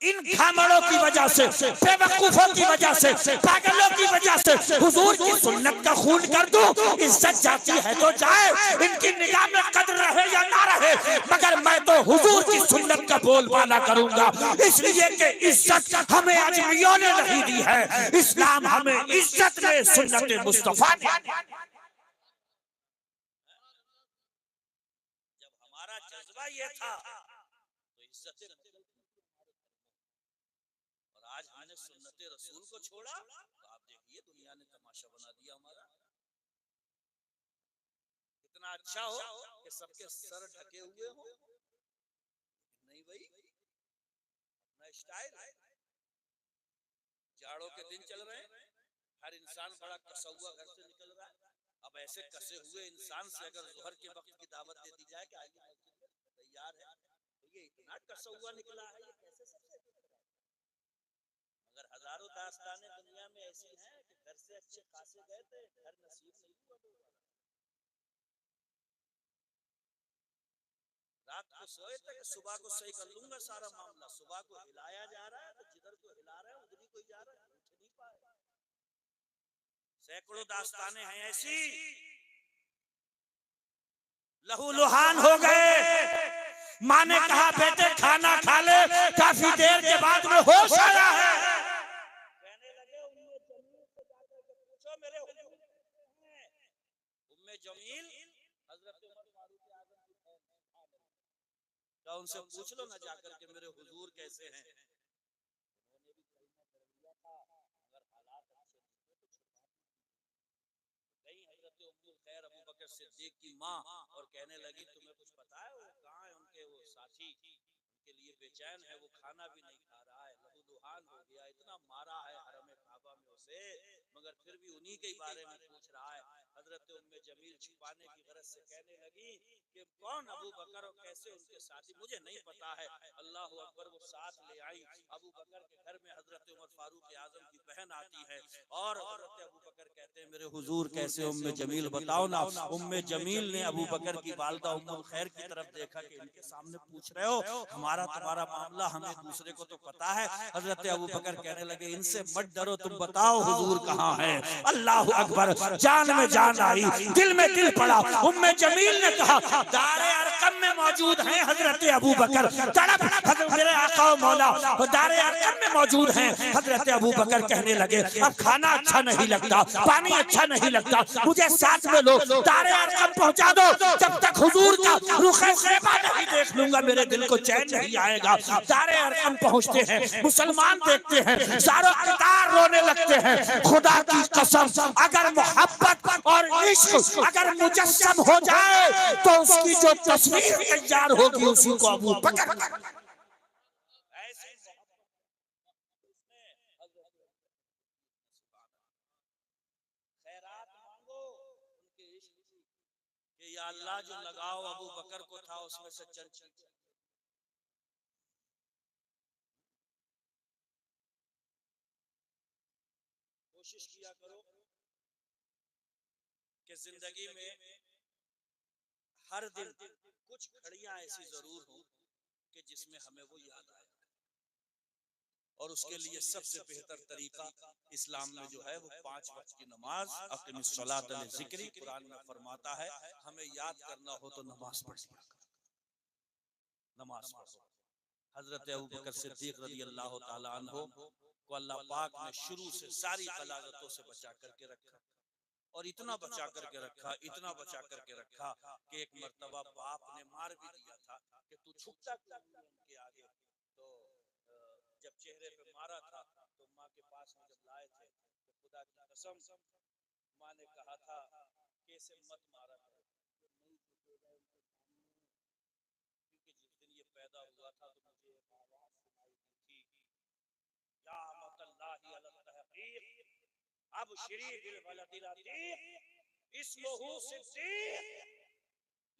इन घामड़ों की वजह से, बेवकूफों की वजह से, पागलों की वजह से हुजूर की सुन्नत का खून कर दूं। इज्जत जाती है तो जाए, इनकी निगाह में कद्र रहे या ना रहे, मगर मैं तो हुजूर की सुन्नत का बोलबाला करूंगा। इसलिए कि इज्जत हमें अजमियों ने नहीं दी है, इस्लाम हमें इज्जत ने सुन्नत मुस्तफा ने। जब हमारा जज्बा ये था तो इज्जत, आज हमने सुन्नते रसूल को छोड़ा तो आप देखिए दुनिया ने तमाशा बना दिया हमारा। कितना अच्छा हो कि सबके सर ढके हुए हो, नहीं भाई अपना स्टाइल। जाड़ों के दिन चल रहे हैं, हर इंसान बड़ा कसा हुआ घर से निकल रहा है। अब ऐसे कसे हुए इंसान से अगर ज़ोहर के वक्त की दावत दे दी जाए कि आइए तैयार है, तो ये इतना कसा हुआ निकला है, ये कैसे सबसे मगर हजारों दास्तानें दुनिया में ऐसी हैं कि घर से अच्छे खासे गए थे, घर नसीब नहीं हुआ दोबारा। रात को सोए थे कि सुबह को सही कर लूंगा सारा मामला, सुबह को हिलाया जा रहा है तो जिधर को हिला रहा है उधर ही कोई जा रहा है, उठ नहीं पाए। सैकड़ों दास्तानें हैं ऐसी, लहूलुहान हो गए। माँ ने कहा बेटे खाना खा ले, काफी देर के बाद में होश आया है। कहने लगे उम्मे जमील से जाकर के पूछो मेरे हुजूर हैं। उम्मे जमील हजरत उमर फारूक आजम की बहन है, क्या उनसे पूछ लो ना जाकर के मेरे हुजूर कैसे हैं। उन्होंने भी कलमा पढ़ लिया था, अगर हालात अच्छे थे तो छुपा गई हजरत उम्मुल खैर अबू बकर सिद्दीक की माँ और कहने लगी तुम्हें कुछ पता है वो कहाँ है, उनके वो साथी उनके लिए बेचैन है, वो खाना भी नहीं खा रहा है, लहूलुहान हो गया, इतना मारा है हरम काबा में उसे, मगर फिर भी उन्हीं के बारे में पूछ रहा है। हजरत उम्मे जमील छुपाने की गरज से कहने लगी कि कौन अबू बकर और कैसे उनके साथी मुझे नहीं पता है। अल्लाह अकबर, वो साथ ले आई। अबू बकर के घर में हजरत उमर फारूक आजम की बहन आती है और हजरत अबू बकर कहते हैं मेरे हुजूर कैसे उम्मे जमील बताओ ना। उम्मे जमील ने अबू बकर की वालिदा उम्मुल खैर की तरफ देखा कि इनके सामने पूछ रहे हो, हमारा तुम्हारा मामला हमें दूसरे को तो पता है। हजरत अबू बकर कहने लगे इनसे मत डरो, तुम बताओ हुजूर कहाँ है। अल्लाह अकबर, जान में जान आई, दिल में दिल पड़ा। उम्मे जमील ने कहा दारे अरकम में मौजूद हैं हजरत अबू बकर, तड़प मेरे आका व मौला दारे अरकम में मौजूद हैं। हजरत अबू बकर कहने लगे अब खाना अच्छा नहीं लगता, पानी अच्छा नहीं लगता, मुझे साथ में लो, दारे अरकम पहुंचा दो, जब तक हुजूर का रुखे ख़ैबा नहीं देख लूंगा मेरे दिल को चैन नहीं आएगा। दारे अरकम पहुंचते हैं, मुसलमान देखते हैं, सारों कतार रोने लगते हैं। खुदा की कसम अगर मोहब्बत और इश्क अगर मुजस्सम हो जाए तो उसकी जो तस्वीर तैयार होगी उसी को अबू बकर खैरात मांगो उनके इश्क की कि या अल्लाह जो लगाओ अबू बकर को था उसमें से चल कोशिश किया करो कि जिंदगी में हर दिन कुछ घड़ियां ऐसी जरूर हो कि जिसमें हमें वो याद आए, और उसके लिए सबसे बेहतर तरीका इस्लाम में जो है वो 5 वक्त की नमाज अक़िमिस्सलात लिज़िक्री, कुरान में फरमाता है हमें याद करना हो तो नमाज पढ़ लिया करो, नमाज पढ़ो। हजरत अबू बकर सिद्दीक रज़ी अल्लाह ताला अन्हु को अल्लाह पाक ने शुरू से सारी गलाजतों से बचा करके रखा, और इतना बचा करके रखा, इतना बचा करके रखा कि एक मर्तबा बाप ने मार भी दिया था कि तू छुपता क्यों उनके आगे। तो जब चेहरे पे मारा था तो माँ के पास में जब लाए थे तो खुदा की कसम माँ ने कहा था कैसे मत मारा करो, नहीं छुपेगा उनके सामने, क्योंकि जिस दिन ये पैदा हुआ था तो मुझे एक आवाज सुनाई दी थी, या मतल्लाहि अला तहकीक अब श्री दिल वलदिल अतीक इस्मुहु सिद्दीक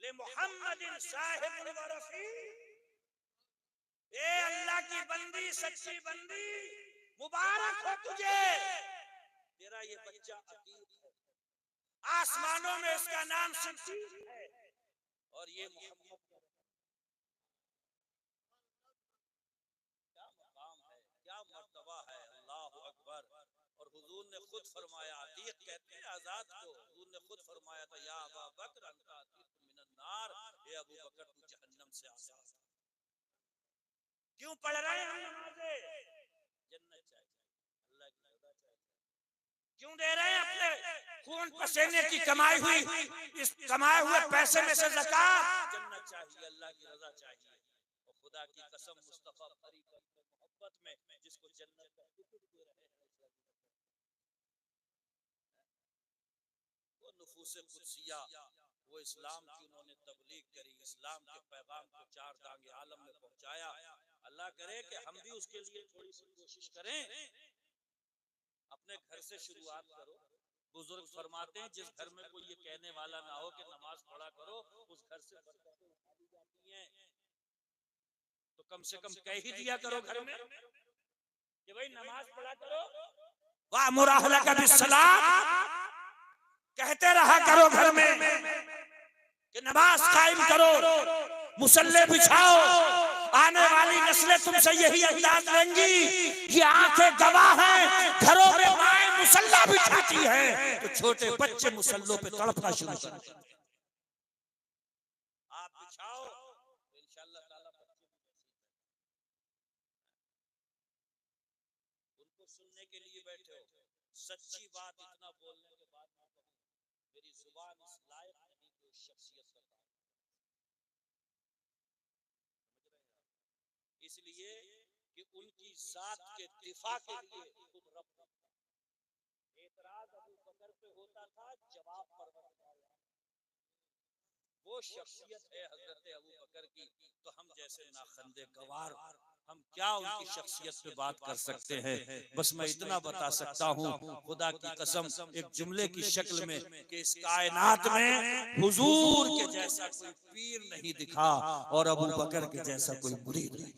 ले मुहम्मदिन साहिबुल वरफीक। ए अल्लाह की बंदी, सच्ची बंदी, मुबारक हो तुझे, तेरा ये बच्चा अतीक है, आसमानों में इसका नाम सिद्दीक है और ये मोहम्मद का क्या मकाम है, क्या मर्तबा है। अल्लाह अकबर। और हुजूर ने खुद फरमाया, अतीक कहते हैं आजाद को, हुजूर ने खुद फरमाया था या अबा बकर अंता अतीक मिनन नार, ए अबू बकर तू जहन्नम से आजाद। क्यों पढ़ रहे हैं हम नमाज़ें? जन्नत चाहिए, अल्लाह की रज़ा चाहिए। क्यों दे रहे हैं अपने खून पसीने की कमाई हुई इस कमाए हुए पैसे में से ज़कात? जन्नत चाहिए, अल्लाह की रज़ा चाहिए। और खुदा की कसम मुस्तफा फरी मोहब्बत में जिसको जन्नत का टिकट दे रहे हैं, वो नुफूसे कुदसिया, वो इस्लाम की उन्होंने तबलीग करी, इस्लाम के पैगाम को 4 दांगे आलम में पहुंचाया। अल्लाह करे कि हम भी उसके लिए थोड़ी सी कोशिश करें। अपने घर से शुरुआत करो। बुजुर्ग फरमाते हैं जिस घर में कोई ये कहने वाला ना हो कि नमाज पढ़ा करो, उस घर से बरकतें उठा दी जाती हैं। कम से कम कह ही दिया करो घर में कि भाई नमाज पढ़ा करो, वाह मुराहला का बिस्सलाम कहते रहा करो घर में कि नमाज कायम करो, मुसल्ले बिछाओ। आने वाली नस्लें तुमसे यही अंदाज लेंगी, ये आंखें गवाह हैं, घरों में माएं मुसल्ला बिछाती हैं तो छोटे बच्चे मुसल्लों पे तड़पना शुरू कर देते हैं। आप बिछाओ तो इंशाअल्लाह ताला उनको सुनने के लिए बैठे हो। सच्ची बात इतना बोलने के बाद मेरी जुबान इस लायक नहीं कि उस शख्सियत का काम, इसलिए कि उनकी जात के दिफा के लिए खुद रब एतराज अबू बकर पे होता था, जवाब परवरदिगार वो शख्सियत है हजरत अबू बकर की। तो हम जैसे नाखंदे गवार हम क्या उनकी शख्सियत पे बात कर सकते हैं। बस मैं इतना बता सकता हूँ खुदा की कसम एक जुमले की शक्ल में कि इस कायनात में हुजूर के जैसा कोई पीर नहीं दिखा और अबू बकर के जैसा कोई मुरीद नहीं।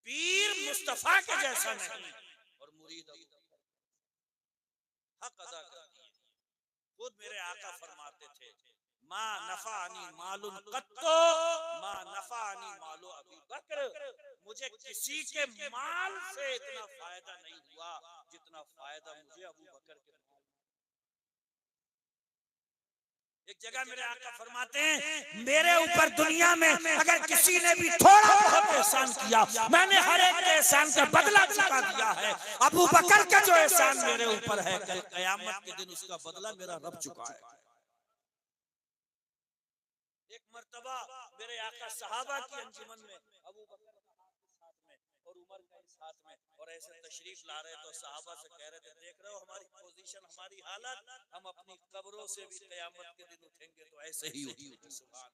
पीर मुस्तफा के जैसा नहीं और मुरीद हक अदा कर दिए। खुद मेरे आका फरमाते थे मा नफानी मालुन कत्तो मा नफानी मालो अबू बकर, मुझे किसी के माल से इतना फायदा नहीं हुआ जितना फायदा मुझे अबू बकर के माल। एक जगह मेरे आका फरमाते हैं मेरे ऊपर दुनिया में अगर किसी ने भी थोड़ा बहुत एहसान किया मैंने हर एक के एहसान का बदला चुका दिया है। अबू बकर का जो एहसान मेरे ऊपर है कल कयामत के दिन उसका बदला मेरा रब चुका है। एक मर्तबा मेरे आका सहाबा की अंजुमन में अबू बकर साथ में और उमर के साथ में और ऐसे तशरीफ ला रहे तो सहाबा से कह रहे थे देख रहे हो हमारी पोजीशन हमारी हालत, हम अपनी कब्रों से भी क़यामत के दिन उठेंगे तो ऐसे ही उठेंगे। सुभान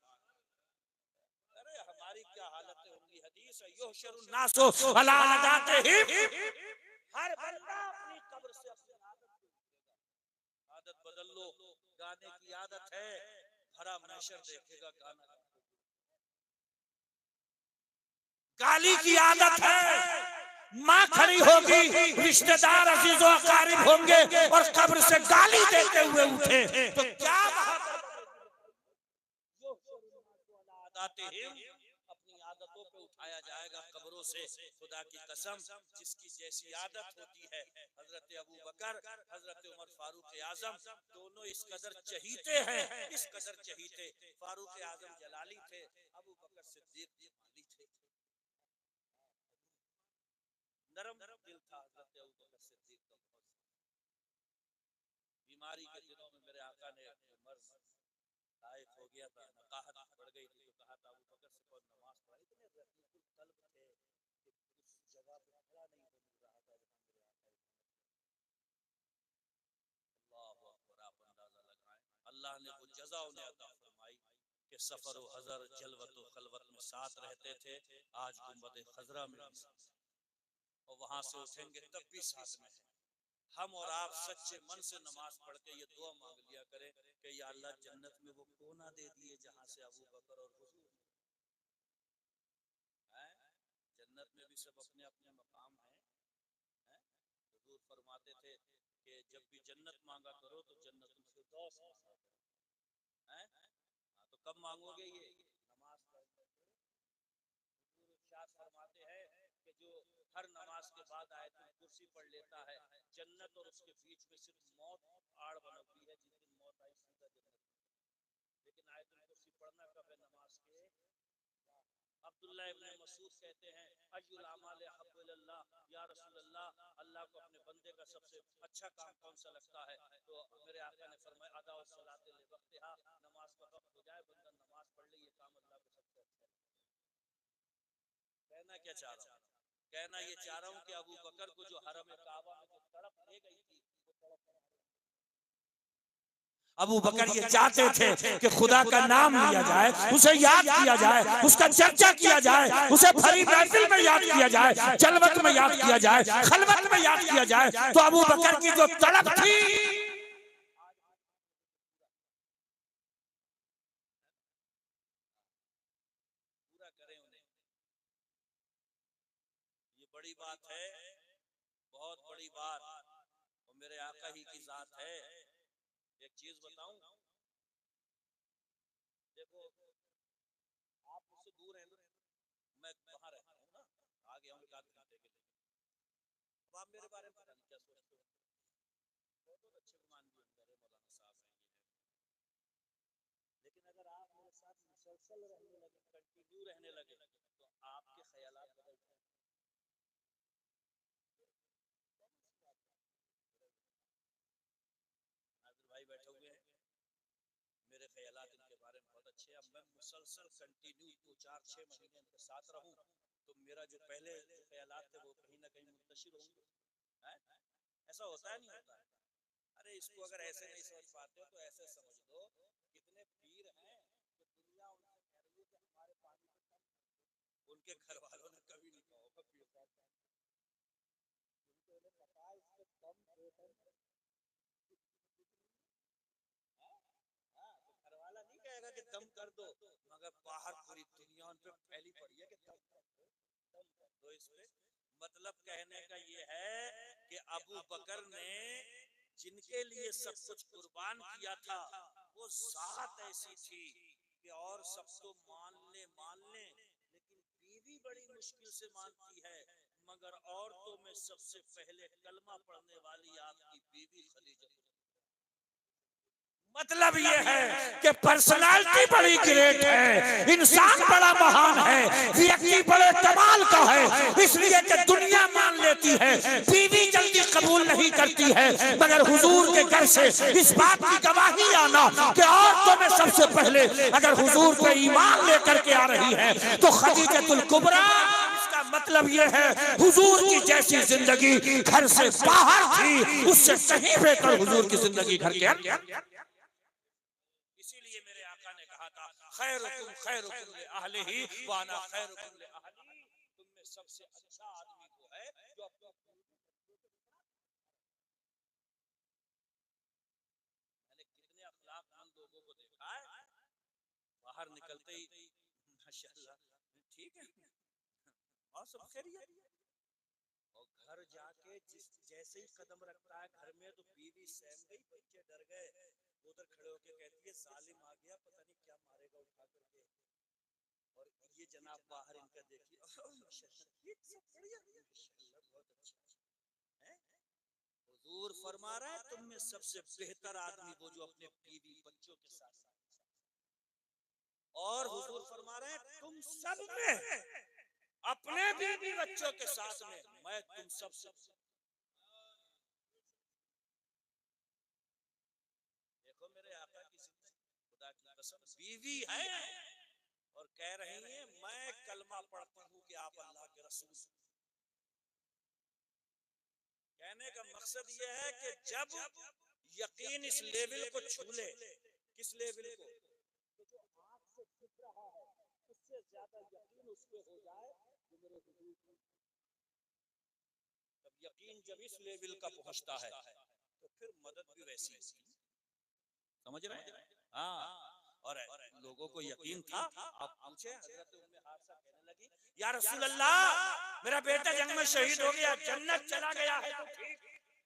अरे हमारी क्या हालतें होंगी। हदीस है युहशरुन नासु अला आदातिहिम, हर बंदा अपनी कब्र से अपनी आदत बदल लो। गाने की आदत है भरा महशर देखेगा गाना, गाली की आदत है माँ खड़ी होगी रिश्तेदार अजीजों अकारिब होंगे और कब्र से गाली देते हुए उठे तो क्या अपनी आदतों पे उठाया जाएगा कब्रों से। खुदा की कसम जिसकी जैसी आदत होती है हजरत अबू बकर हजरत उमर फारूक आजम दोनों इस कदर चहीते हैं, इस कदर चहीते। फारूक आजम जलाली थे, अबू बकर सिद्दीक जमाली थे। नरम दिल था हजरत अबू बकर सिद्दीक का। बीमारी के दिनों में मेरे आका ने मर्ज लायक हो गया था, नकाहत बढ़ गई थी तो कहा था अबू बकर से कौन नमाज पढ़े। इतने रकीकुल कल्ब थे कि उस जगह पे खड़ा नहीं हो रहा था जहां मेरे आका। अल्लाहु अकबर। आप अंदाजा लगाएं अल्लाह ने वो जज़ा उन्हें अता फरमाई कि सफर व हजर जलवत व खलवत में साथ रहते थे, आज गुंबद खजरा में भी साथ और वहां से उठेंगे तब भी साथ में है। हम और आप सच्चे मन से नमाज पढ़ के ये दुआ मांग लिया करें कि या अल्लाह जन्नत में वो कोना दे दिए जहां से अबू बकर और हुजूर हैं। जन्नत में भी सब अपने अपने मकाम हैं। हुजूर फरमाते थे कि जब भी जन्नत मांगा करो तो जन्नतुल फिरदौस हैं। तो कब मांगोगे ये नमाज पढ़कर। हुजूर इरशाद फरमाते हैं कि जो हर नमाज के बाद आयतुल कुर्सी पढ़ लेता है जन्नत और उसके बीच में सिर्फ मौत आड़ बनती है। जिस दिन मौत आई सीधा जन्नत। लेकिन आयतुल कुर्सी पढ़ना कब है नमाज के। अब्दुल्लाह इब्न मसूद कहते हैं अय्युल अमाल अहब्बु इलल्लाह या रसूल अल्लाह, अल्लाह को अपने बंदे का सबसे अच्छा काम कौन सा लगता है। तो मेरे आका ने फरमाया अदा सलात लिवक्तिहा, नमाज का वक्त हो जाए बंदा नमाज पढ़ ले, ये काम अल्लाह को सबसे अच्छा है। कहना क्या चाह रहा हूं, कहना ये चाह रहा हूँ कि अबू बकर को जो हरम काबा में जो तड़प ले गई थी वो तड़प अबू बकर ये चाहते थे कि खुदा का नाम लिया जाए, उसे याद किया जाए, उसका चर्चा किया जाए, उसे भरी महफिल में याद किया जाए, जलवत में याद किया जाए, खलवत में याद किया जाए। तो अबू बकर की जो तड़प थी पूरा पूरा करें उन्हें। ये बड़ी बात है, बहुत बड़ी बात, और मेरे आका ही की जात है। एक चीज बताऊं, देखो आप मुझसे दूर हैं, मैं वहां रहता हूँ ना, आ गया हूँ 1 घंटे के लिए। अब आप मेरे बारे में पता नहीं क्या सोचते हो, बहुत अच्छे गुमान भी अंदर है, मौलाना साहब हैं ये है, लेकिन अगर आप मेरे साथ मुसलसल रहने लगे, कंटिन्यू रहने लगे, तो आपके ख्यालात बदलते हैं। नाज़िर भाई बैठे हुए हैं, मेरे ख्यालात इनके बारे में बहुत अच्छे हैं। अब मैं मुसलसल कंटिन्यू 2-4-6 महीने इनके साथ रहूं, तो मेरा जो पहले ख्यालात थे वो कहीं ना कहीं मुंतशिर होंगे। ऐसा होता है नहीं होता है? अरे इसको अगर ऐसे नहीं समझ पाते हो तो ऐसे समझ लो, कितने पीर हैं कि दुनिया उनसे कह रही है कि हमारे पानी पे कम, उनके घर वालों ने कभी नहीं कहा होगा पीर साहब, उनको पता है इससे कम तो घर वाला नहीं कहेगा कि दम कर दो, मगर बाहर पूरी दुनिया उन पे फैली पड़ी है कि दम कर दो, दम कर दो। इस पे मतलब कहने का ये है कि अबू बकर ने जिनके लिए सब कुछ कुर्बान किया था, वो जात ऐसी थी कि और सब तो मान ले, लेकिन बीवी बड़ी मुश्किल से मानती है। मगर औरतों में सबसे पहले कलमा पढ़ने वाली आपकी बीवी खदीजा। मतलब ये है कि पर्सनालिटी बड़ी ग्रेट है, इंसान बड़ा महान है, व्यक्ति बड़े कमाल का है, इसलिए कि दुनिया मान लेती है, बीवी जल्दी कबूल नहीं करती है। मगर हुजूर के घर से इस बात की गवाही आना कि औरतों में सबसे पहले अगर हुजूर पे ईमान लेकर के आ रही है तो खदीजतुल कुबरा, इसका मतलब ये है हुजूर की जैसी जिंदगी घर से बाहर थी, उससे कहीं बेहतर हुजूर की जिंदगी घर के अंदर। इसीलिए मेरे आका ने कहा था, खैरुकुम खैरुकुम ले अहलिही व अना खैरुकुम ले अहली। तुम में सबसे अच्छा आदमी वो है जो अपने मैंने कितने अखलाकमंद लोगों को देखा है, बाहर निकलते ही माशाअल्लाह ठीक है और सब खैरियत, और घर जाके जिस जैसे ही कदम रखता है घर में तो बीवी सहम गई, बच्चे डर गए, उधर खड़े होके कहती है सालिम आ गया, पता नहीं क्या मारेगा उठा करके, और ये जनाब बाहर इनका देखिए ये सब बढ़िया माशाअल्लाह बहुत अच्छा है। हुजूर फरमा रहा है तुम में सबसे बेहतर आदमी वो जो अपने बीवी बच्चों के साथ, और हुजूर फरमा रहे हैं तुम सब में अपने बीवी बच्चों के साथ में मैं तुम सब देखो मेरे आका की जिंदगी, खुदा की कसम बीवी है और कह रही है मैं कलमा पढ़ता हूँ कि आप अल्लाह के रसूल। कहने का मकसद ये है कि जब यकीन इस लेवल को छू ले, किस लेवल को, तो जो आँख से दिख रहा है उससे ज्यादा यकीन उस पे हो जाए जो मेरे हुजूर की। तब यकीन जब इस लेवल का पहुंचता है तो फिर मदद भी वैसी है, समझ रहे हैं? हाँ, और लोगों को यकीन था। आप पूछे हजरत उम्मे हाफसा कहने लगी या रसूल अल्लाह मेरा बेटा जंग में शहीद हो गया, जन्नत चला गया है तो ठीक,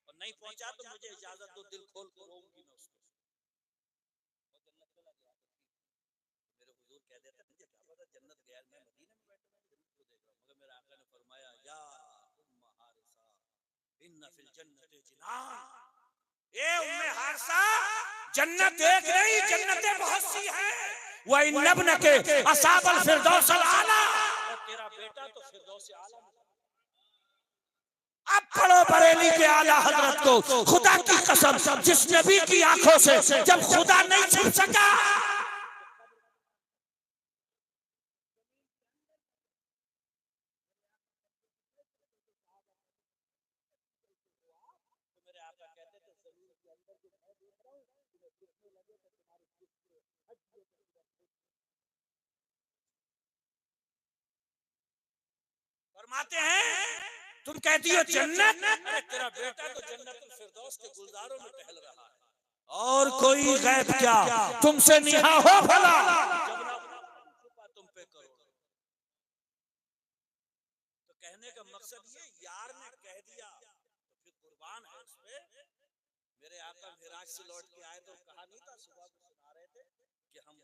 और नहीं पहुंचा तो मुझे इजाजत दो, दिल खोल कर रोऊंगी मैं उसको, और जन्नत चला गया तो ठीक। मेरे हुजूर कह देते मुझे क्या पता जन्नत गया, मैं मदीने में बैठा हूं जन्नत को देख रहा हूं, मगर मेरे आका ने फरमाया या उम्मे हारिसा इन्ना फिल जन्नति जिनान, ए उम्मे हारिसा जन्नत एक नहीं जन्नतें बहुत सी हैं, व इन इब्नके असाबल फिरदौसल आला, और तेरा बेटा तो फिरदौस आला। अब पढ़ो बरेली के आला हजरत को, खुदा की कसम जिस नबी की आंखों से जब खुदा नहीं छुप सका, तो मेरे आका कहते थे जमीन के अंदर जो मैं देख रहा हूं तुम्हें दिखने लगे तो तुम्हारे जिस्म फरमाते हैं तुम कहती हो जन्नत, अरे तेरा बेटा तो जन्नतुल फिरदौस के गुलजारों में टहल रहा है, और कोई गैब क्या तुमसे निहा हो भला, जब ना छुपा तुम पे करो, कहने का मकसद ये, यार ने कह दिया तो फिर कुर्बान है उस पे। मेरे आका मिराज से लौट के आए तो कहा नहीं था, सुबह को सुना रहे थे कि हम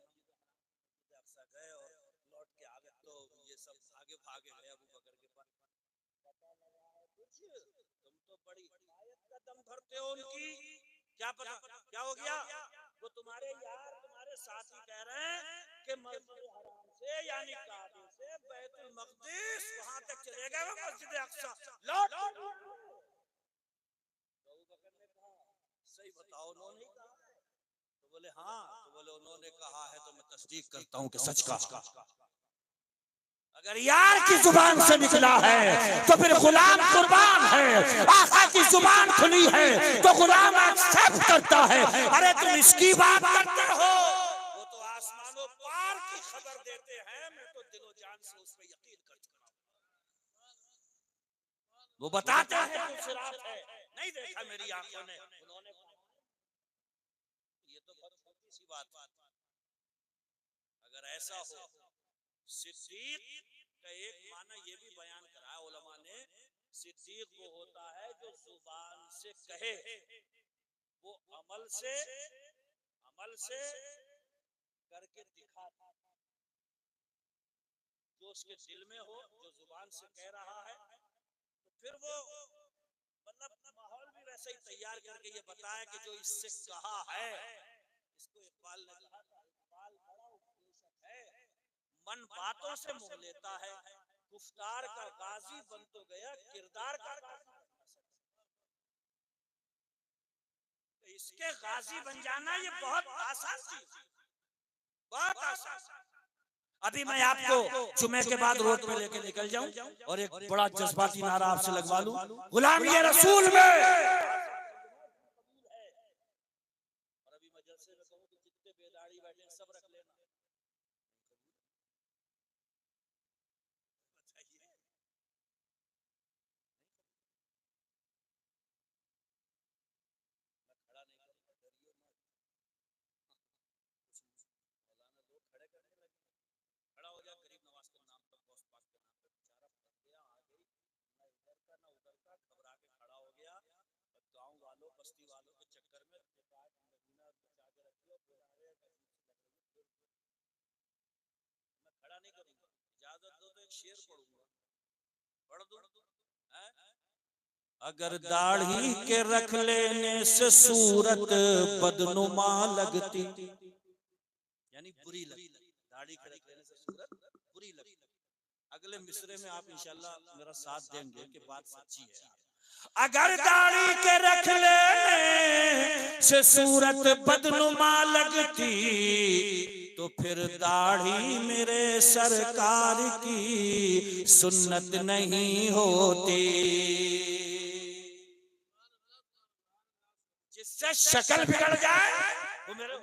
अक्सा गए और लौट के आ गए, तो ये सब आगे भागे गए अबू बकर के पास। तुम तो बड़ी हिदायत का दम भरते हो उनकी, क्या पता क्या हो गया। वो तुम्हारे यार तुम्हारे साथी कह रहे हैं कि मस्जिद हराम से यानी काबे से बैतुल मक़दिस वहां तक चले गए, वो मस्जिद अक्सा लौट। अबू बकर ने कहा सही बताओ उन्होंने कहा, तो बोले हाँ, तो बोले उन्होंने कहा है तो मैं तस्दीक करता हूँ कि सच कहा। अगर यार की जुबान से निकला है तो फिर गुलाम कुर्बान है, आका की जुबान खुली है तो गुलाम एक्सेप्ट करता है। अरे तुम इसकी बात करते हो, वो तो आसमानों पार की खबर देते हैं, मैं तो दिलो जान से उस पर यकीन कर चुका हूं। वो बताते हैं कि सिरात है, नहीं देखा मेरी आंखों ने, उन्होंने ये तो बहुत छोटी सी बात। अगर ऐसा हो, सिद्दीक का एक माना ये भी बयान करा उलमा ने, सिद्दीक वो होता है जो जुबान से कहे, वो अमल से करके दिखाता, जो उसके दिल में हो, जो जुबान से कह रहा है, तो फिर वो मतलब माहौल भी वैसे ही तैयार करके ये बताया कि जो इससे कहा है, इसको इकबाल ने कहा था, इकबाल बड़ा उपदेशक है, मन बातों से मोह लेता है, गुफ्तार का गाजी बन तो गया, किरदार का गाजी। इसके गाजी बन जाना ये बहुत आसान चीज, बहुत आसान। अभी मैं आपको जुमे के बाद रोड पे लेके निकल जाऊं और एक बड़ा जज्बाती नारा आपसे लगवा लूं, गुलामी रसूल में। और अभी मैं जलसे में कहूं कि जितने बेदाड़ी बैठे सब रख लेना, खड़ा हो जा गरीब नवाज के नाम पर, गौस पाक के नाम पर, बेचारा फंस गया, आ गई ना इधर का ना उधर का, घबरा के खड़ा हो गया। गांव वालों बस्ती वालों के चक्कर में मदीना बचा के रखियो, मैं खड़ा नहीं करूंगा, इजाजत दो तो एक शेर पढ़ूंगा, पढ़ दूं। अगर दाढ़ी के रख लेने से सूरत बदनुमा लगती, यानी बुरी लगती, दाढ़ी के रख लेने से सूरत बुरी लगती। अगले मिसरे में आप इंशाल्लाह मेरा साथ देंगे कि बात सच्ची है। अगर दाढ़ी के रख लेने से सूरत बदनुमा लगती, तो फिर दाढ़ी मेरे सरकार की सुन्नत नहीं होती। जिससे शक्ल बिगड़ जाए वो मेरे,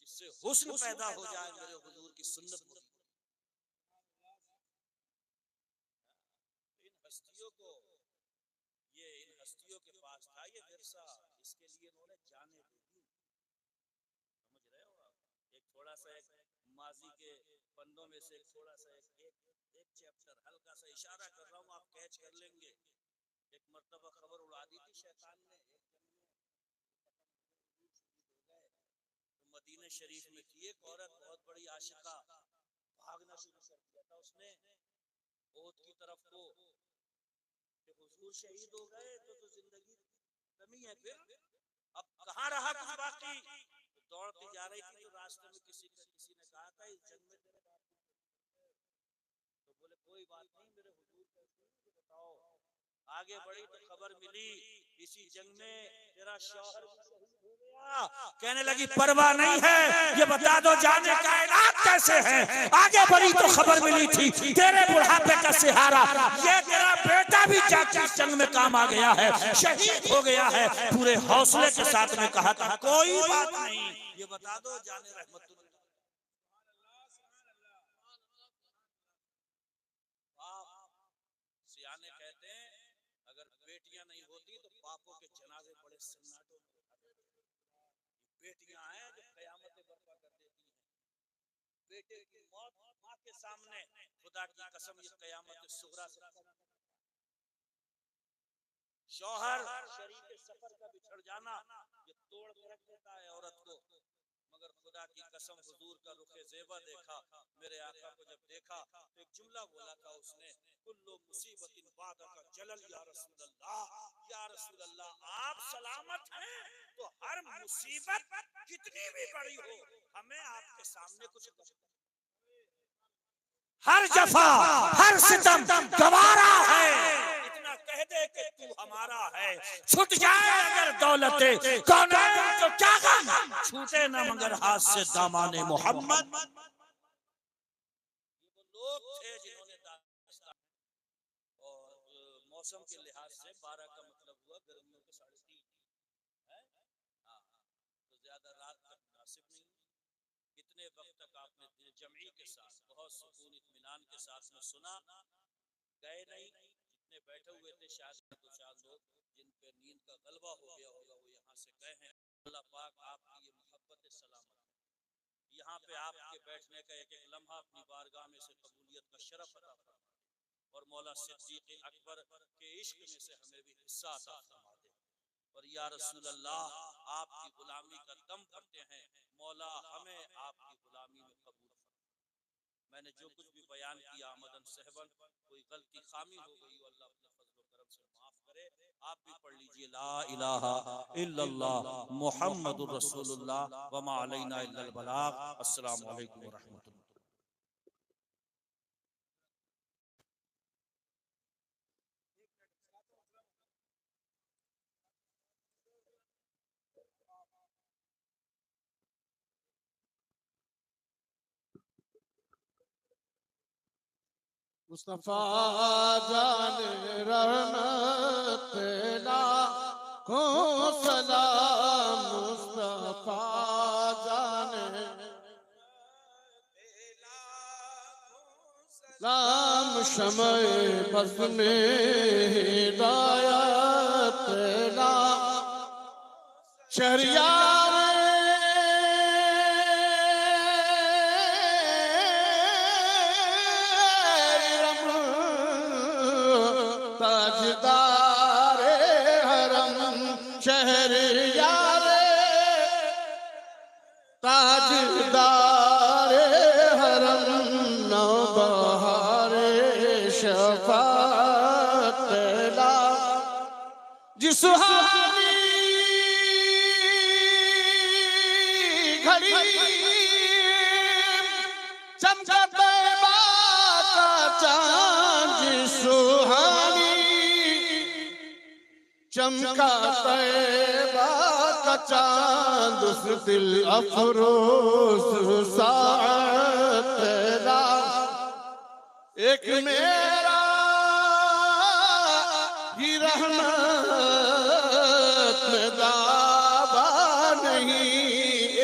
जिससे हुस्न पैदा हो जाए मेरे हुजूर की सुन्नत होती। इन हस्तियों को, ये इन हस्तियों के पास था ये विरसा, इसके लिए इन्होंने जाने दे दी। समझ रहे हो आप? एक थोड़ा सा एक माजी के पन्नों में से थोड़ा सा एक चैप्टर हल्का सा इशारा कर रहा हूँ, आप कैच कर लेंगे। एक मर्तबा खबर उड़ा दी थी शैतान ने, मदीने शरीफ में थी एक औरत, बहुत बड़ी आशिका, भागना शुरू कर दिया था उसने ओद की तरफ को, कि हुजूर शहीद हो गए तो जिंदगी कमी है, फिर अब कहाँ रहा कुछ बाकी। तो दौड़ती जा रही थी तो रास्ते में किसी ने कहा था इस जंग में तेरे बाप, तो बोले कोई बात नहीं, मेरे हुजूर को बताओ। आगे बढ़ी तो खबर मिली इसी जंग में तेरा शौहर कहने लगी परवाह नहीं है, ये बता दो जाने कायनात कैसे है। आगे बढ़ी तो खबर मिली थी तेरे बुढ़ापे का सहारा, ये तेरा बेटा भी जाके जंग में काम आ गया है, शहीद हो गया है। पूरे हौसले के साथ में कहा था कोई बात नहीं, ये बता दो जाने रहमतुल्लाह। सियाने कहते हैं अगर बेटियां नहीं होती तो बापों के जनाजे बड़े सन्नाटों में, बेटियां हैं जो कयामतें बर्पा कर देती हैं। बेटे की मौत माँ के सामने, खुदा की कसम ये कयामत सुगरा से शौहर शरीक सफर का बिछड़ जाना ये तोड़ के रख देता है औरत को। मगर खुदा की कसम हुजूर का रुखे ज़ेबा देखा, मेरे आका को जब देखा तो एक जुमला बोला था उसने, कुल्लु मुसीबतिन बादका जलल या रसूल अल्लाह, या रसूल अल्लाह आप सलामत हैं तो हर मुसीबत कितनी भी बड़ी हो हमें आपके सामने कुछ हर जफा हर सितम गवारा है, इतना कह दे कि तू हमारा है। छूट जाए अगर दौलत कौन तो क्या गम, छूटे ना मगर हाथ से दामाने मोहम्मद। ये वो लोग थे जिन्होंने और मौसम के लिहाज से 12 का मतलब हुआ गर्मियों के 3.5 है। हाँ, तो ज्यादा रात तक मुनासिब नहीं। कितने वक्त तक आपने दिल जमी के साथ बहुत सुकून इत्मीनान के साथ में सुना, गए नहीं। जितने बैठे हुए थे शायद 2-4 लोग जिन पे नींद का गलबा हो गया होगा वो यहाँ से गए हैं। अल्लाह पाक आपकी ये मोहब्बत सलामत, यहाँ पे आपके बैठने का एक एक लम्हा अपनी बारगाह में से कबूलियत का शरफ अता फरमा और मौला सिद्दीक़ अकबर के इश्क में से हमें भी हिस्सा अता फरमा दे। और या रसूल अल्लाह आपकी गुलामी का दम भरते हैं, मौला हमें आपकी गुलामी में कबूल फरमा। मैंने जो कुछ भी बयान किया आमदन सहबन कोई गलती खामी हो गई हो अल्लाह अपने फजल व करम से माफ करे। आप भी पढ़ लीजिए ला इलाहा इल्लल्लाह मुहम्मदुर रसूलुल्लाह व मा अलैना इल्लल बलाग। अस्सलामु अलैकुम व रहमतुल्लाह। मुस्तफा जाने रहमत लाखों सलाम, मुस्तफा जाने सलाम, शमए बज़्म में हिदायत ला शहरियार ताजदारे हरम, शहरियारे ताजदारे हरम, नौबहारे शफाअत ला जिस हाली घड़ी चमका तैबा का चांद, जिस चमका तैबा का चांद, उस दिल अफरोज साअत ला एक मेरा ही रहमत में दावा नहीं,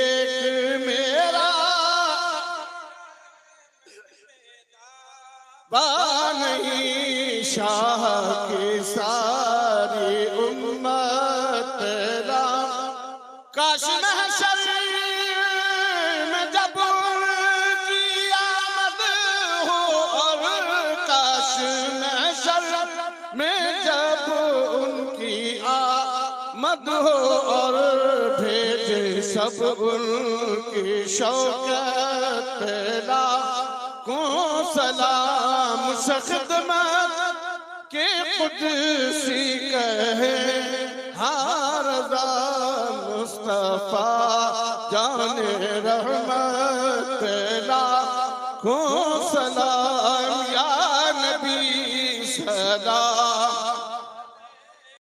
एक मेरा बा नहीं, शाह की सारी उम्मत ला काश महशर में जब उनकी आमद हो, और काश महशर में जब उनकी आमद हो, और भेजे सब उनकी शौकत ला को सलाम, खिदमत के कुदसी कहे हाँ रज़ा, मुस्तफा जाने रहमत